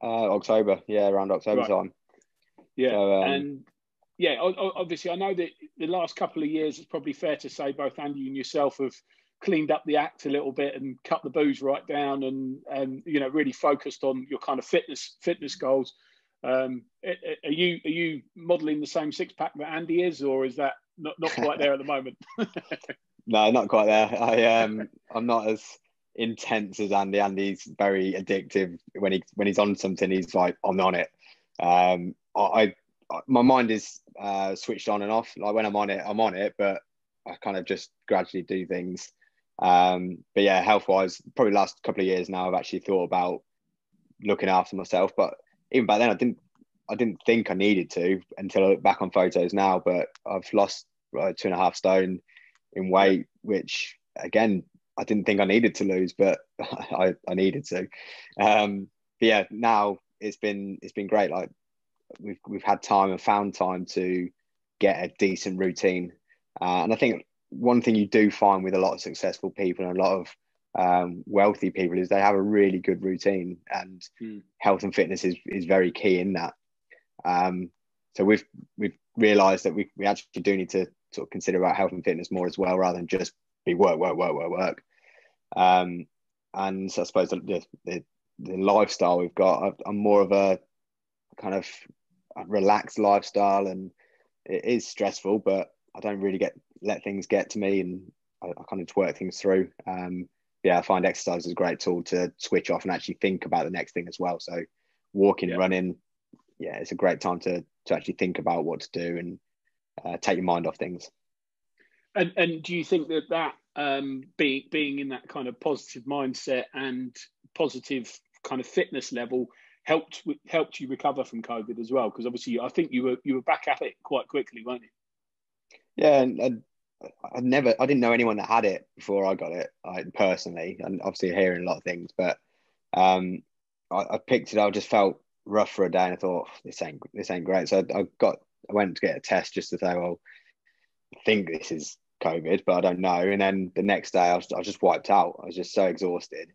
October, around October time. Yeah, so, obviously I know that the last couple of years, it's probably fair to say both Andy and yourself have cleaned up the act a little bit and cut the booze right down, and really focused on your kind of fitness goals. Are you modelling the same six-pack that Andy is, or is that not quite there at the moment? No, not quite there. I'm not as intense as Andy. Andy's very addictive. When he's on something, he's like, I'm on it. My mind is switched on and off. Like when I'm on it, but I kind of just gradually do things. But yeah, health-wise, probably last couple of years now, I've actually thought about looking after myself. But even back then, I didn't think I needed to until I look back on photos now. But I've lost 2.5 stone in weight, which again, I didn't think I needed to lose, but I needed to. But yeah, now it's been great. Like we've had time and found time to get a decent routine. And I think one thing you do find with a lot of successful people and a lot of wealthy people is they have a really good routine, and health and fitness is very key in that. So we've realized that we actually do need to sort of consider about health and fitness more as well, rather than just be work. and I suppose the lifestyle we've got, I'm more of a kind of a relaxed lifestyle, and it is stressful, but I don't really let things get to me, and I kind of just work things through. I find exercise is a great tool to switch off and actually think about the next thing as well. So walking, running, it's a great time to actually think about what to do and take your mind off things. And do you think that being in that kind of positive mindset and positive kind of fitness level helped you recover from COVID as well? Because obviously, I think you were back at it quite quickly, weren't you? Yeah, and I didn't know anyone that had it before I got it, personally, and obviously hearing a lot of things, but I picked it. I just felt rough for a day, and I thought, this ain't great. So I went to get a test just to say, well, I think this is COVID, but I don't know. And then the next day, I was just wiped out. I was just so exhausted.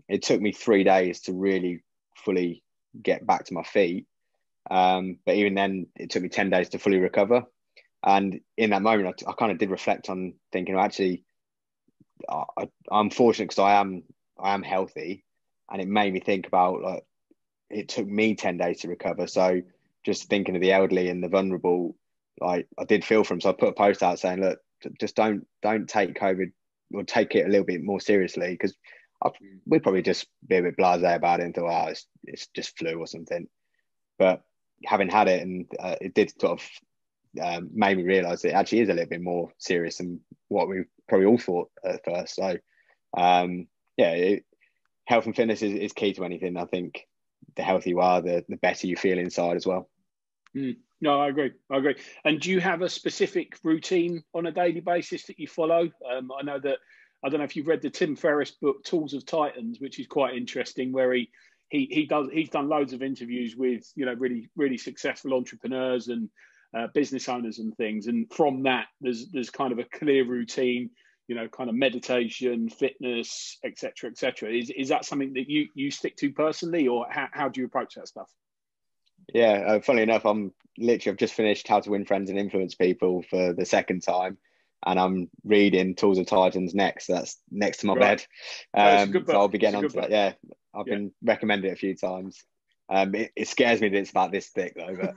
It took me 3 days to really fully get back to my feet. But even then, it took me 10 days to fully recover. And in that moment, I kind of did reflect on thinking, well, actually, I'm fortunate because I am healthy, and it made me think about, like, it took me 10 days to recover. So just thinking of the elderly and the vulnerable, like, I did feel for them. So I put a post out saying, look, just don't take COVID, or take it a little bit more seriously, because we'd probably just be a bit blasé about it and thought, it's just flu or something. But having had it, and it did sort of made me realise it actually is a little bit more serious than what we probably all thought at first. So health and fitness is key to anything. I think the healthier you are, the better you feel inside as well. No, I agree. And do you have a specific routine on a daily basis that you follow? I know that, I don't know if you've read the Tim Ferriss book, Tools of Titans, which is quite interesting, where he's done loads of interviews with, really, really successful entrepreneurs and business owners and things. And from that, there's kind of a clear routine, kind of meditation, fitness, etc., etc. Is that something that you stick to personally, or how do you approach that stuff? Yeah, funnily enough, I've just finished How to Win Friends and Influence People for the second time, and I'm reading Tools of Titans next. That's next to my bed. So I'll be getting onto that. Yeah, I've been recommended it a few times. It scares me that it's about this thick though, but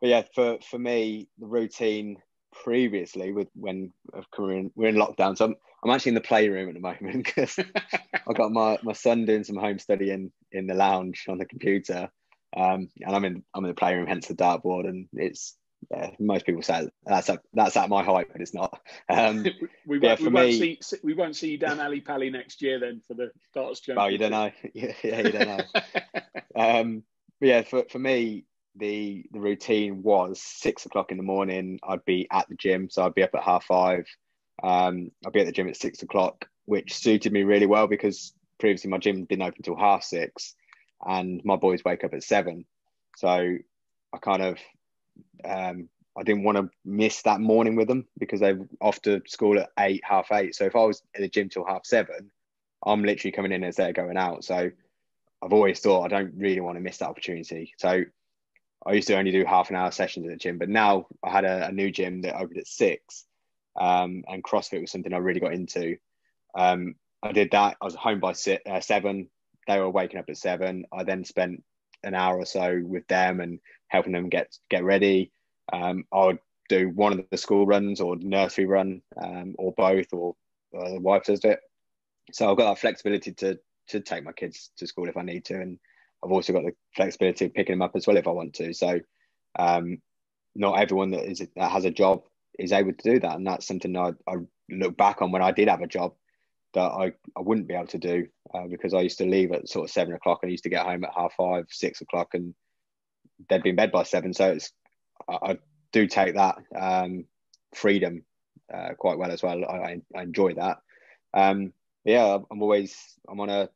but yeah, for me, the routine previously when we're in lockdown, so I'm actually in the playroom at the moment because I've got my son doing some home studying in the lounge on the computer, and I'm in the playroom, hence the dartboard, and it's most people say that's at my height, but it's not. we won't see you down Ali Pally next year then for the darts jump. Oh, you don't know. Yeah, you don't know. But yeah, for me, the routine was 6 o'clock in the morning. I'd be at the gym, so I'd be up at 5:30. I'd be at the gym at 6 o'clock, which suited me really well because previously my gym didn't open until 6:30, and my boys wake up at 7. So I kind of I didn't want to miss that morning with them because they're off to school at 8, 8:30. So if I was at the gym till 7:30, I'm literally coming in as they're going out. So I've always thought I don't really want to miss that opportunity. So I used to only do half an hour sessions at the gym, but now I had a new gym that opened at 6, and CrossFit was something I really got into. I did that. I was home by 7. They were waking up at 7. I then spent an hour or so with them and helping them get ready. I would do one of the school runs or nursery run, or both, or the wife does it. So I've got that flexibility to take my kids to school if I need to, and I've also got the flexibility of picking them up as well if I want to. So not everyone that has a job is able to do that, and that's something I look back on when I did have a job that I wouldn't be able to do because I used to leave at sort of 7 o'clock and I used to get home at 5:30, 6 o'clock, and they'd be in bed by 7. So I do take that freedom quite well as well. I enjoy that. I'm on a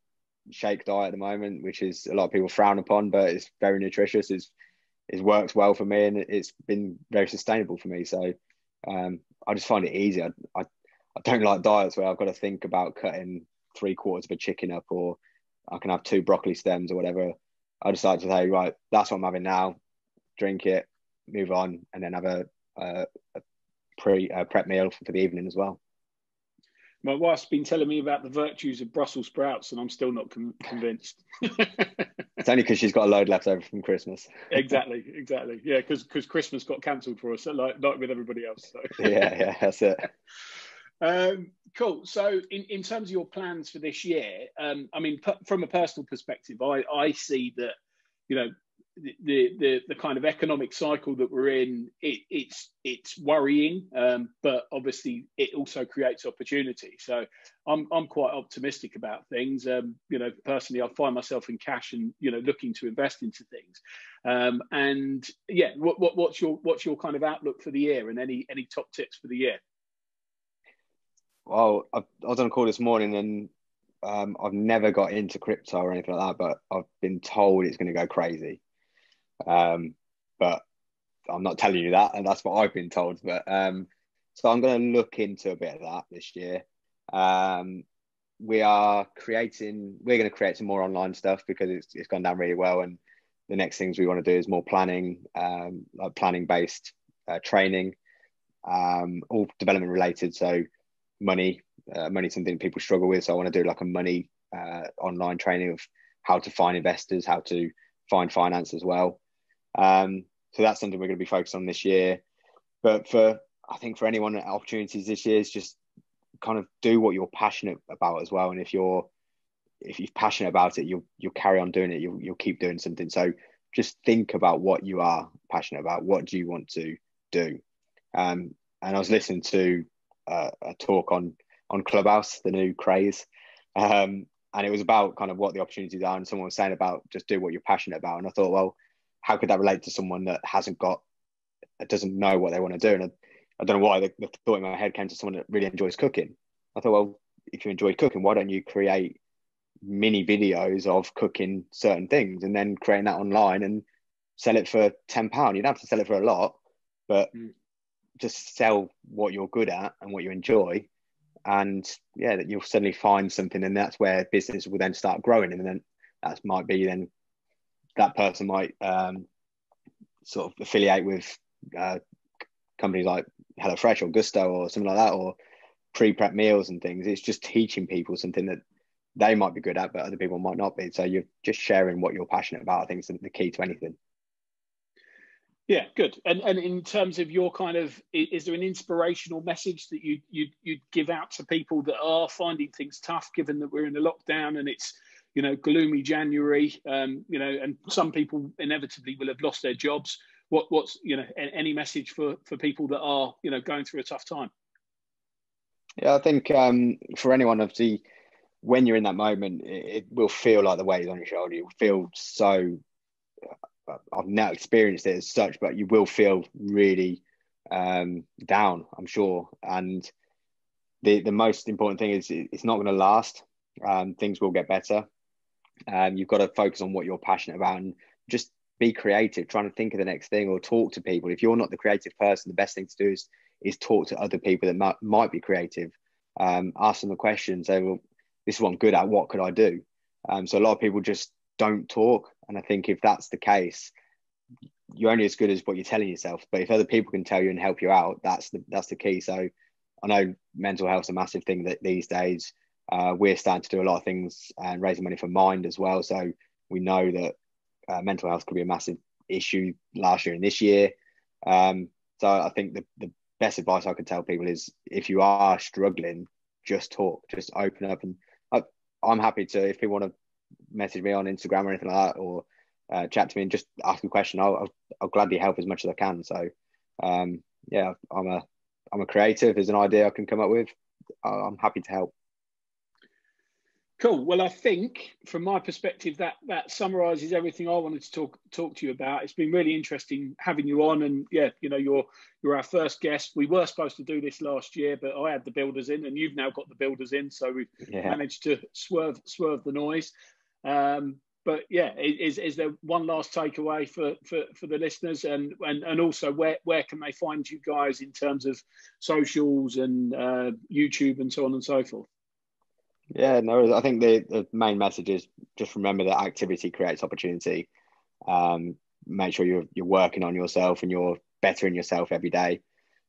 shake diet at the moment, which is a lot of people frown upon, but it's very nutritious. It works well for me, and it's been very sustainable for me. So I just find it easy. I don't like diets where I've got to think about cutting 3/4 of a chicken up, or I can have 2 broccoli stems or whatever. I just like to say, right, that's what I'm having now. Drink it, move on, and then have a prep meal for the evening as well. My wife's been telling me about the virtues of Brussels sprouts, and I'm still not convinced. It's only because she's got a load left over from Christmas. Exactly. Yeah, because Christmas got cancelled for us, like with everybody else. So. Yeah, that's it. Cool. So, in terms of your plans for this year, I mean, from a personal perspective, I see that, you know, the kind of economic cycle that we're in, it's worrying, but obviously it also creates opportunity. So I'm quite optimistic about things. You know, personally, I find myself in cash and, you know, looking to invest into things. And yeah, what's your kind of outlook for the year, and any top tips for the year? Well, I was on a call this morning, and I've never got into crypto or anything like that, but I've been told it's going to go crazy. But I'm not telling you that, and that's what I've been told. But so I'm going to look into a bit of that this year. We're going to create some more online stuff because it's gone down really well, and the next things we want to do is more planning, like planning based training, all development related. So money something people struggle with, so I want to do like a money online training of how to find investors, how to find finance as well. So that's something we're going to be focused on this year. But I think for anyone, opportunities this year is just kind of do what you're passionate about as well. And if you're passionate about it, you'll carry on doing it. You'll keep doing something. So just think about what you are passionate about. What do you want to do? And I was listening to a talk on Clubhouse, the new craze, and it was about kind of what the opportunities are. And someone was saying about just do what you're passionate about. And I thought, well, how could that relate to someone that doesn't know what they want to do? And I don't know why the thought in my head came to someone that really enjoys cooking. I thought, well, if you enjoy cooking, why don't you create mini videos of cooking certain things and then creating that online and sell it for £10? You don't have to sell it for a lot, but just sell what you're good at and what you enjoy. And yeah, that you'll suddenly find something, and that's where business will then start growing. And then that might be then that person might sort of affiliate with companies like HelloFresh or Gusto or something like that, or pre-prep meals and things. It's just teaching people something that they might be good at, but other people might not be. So you're just sharing what you're passionate about. I think is the key to anything. Yeah, good. And in terms of your kind of, is there an inspirational message that you'd give out to people that are finding things tough, given that we're in a lockdown and it's, you know, gloomy January, you know, and some people inevitably will have lost their jobs. What's, you know, any message for people that are, you know, going through a tough time? Yeah, I think for anyone, obviously, when you're in that moment, it will feel like the weight is on your shoulder. You'll feel so, I've never experienced it as such, but you will feel really down, I'm sure. And the most important thing is it's not going to last. Things will get better. You've got to focus on what you're passionate about and just be creative, trying to think of the next thing or talk to people. If you're not the creative person, the best thing to do is talk to other people that might be creative. Ask them a question, say, well, this is what I'm good at, what could I do? So a lot of people just don't talk. And I think if that's the case, you're only as good as what you're telling yourself. But if other people can tell you and help you out, that's the key. So I know mental health is a massive thing that these days. We're starting to do a lot of things and raising money for Mind as well. So we know that mental health could be a massive issue last year and this year. So I think the best advice I could tell people is if you are struggling, just talk, just open up. And I'm happy to, if people want to message me on Instagram or anything like that, or chat to me and just ask a question, I'll gladly help as much as I can. So yeah, I'm a creative. There's an idea I can come up with, I'm happy to help. Cool. Well, I think from my perspective, that summarises everything I wanted to talk to you about. It's been really interesting having you on, and yeah, you know, you're our first guest. We were supposed to do this last year, but I had the builders in, and you've now got the builders in, so we've managed to swerve the noise. But yeah, is there one last takeaway for the listeners, and also where can they find you guys in terms of socials and YouTube and so on and so forth? Yeah, no, I think the main message is just remember that activity creates opportunity. Make sure you're working on yourself and you're bettering yourself every day.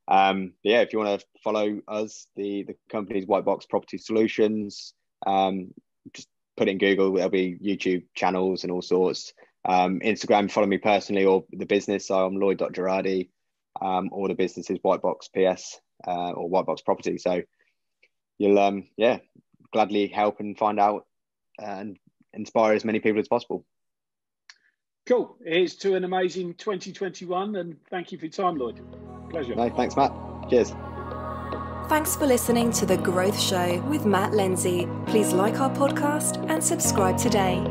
Yeah, if you want to follow us, the company's Whitebox Property Solutions, just put in Google, there'll be YouTube channels and all sorts. Instagram, follow me personally or the business. So I'm Lloyd.Girardi, or the business is Whitebox PS or Whitebox Property. So you'll gladly help and find out and inspire as many people as possible. Cool. Here's to an amazing 2021, and thank you for your time, Lloyd. Pleasure. No, thanks, Matt. Cheers. Thanks for listening to The Growth Show with Matt Lenzie. Please like our podcast and subscribe today.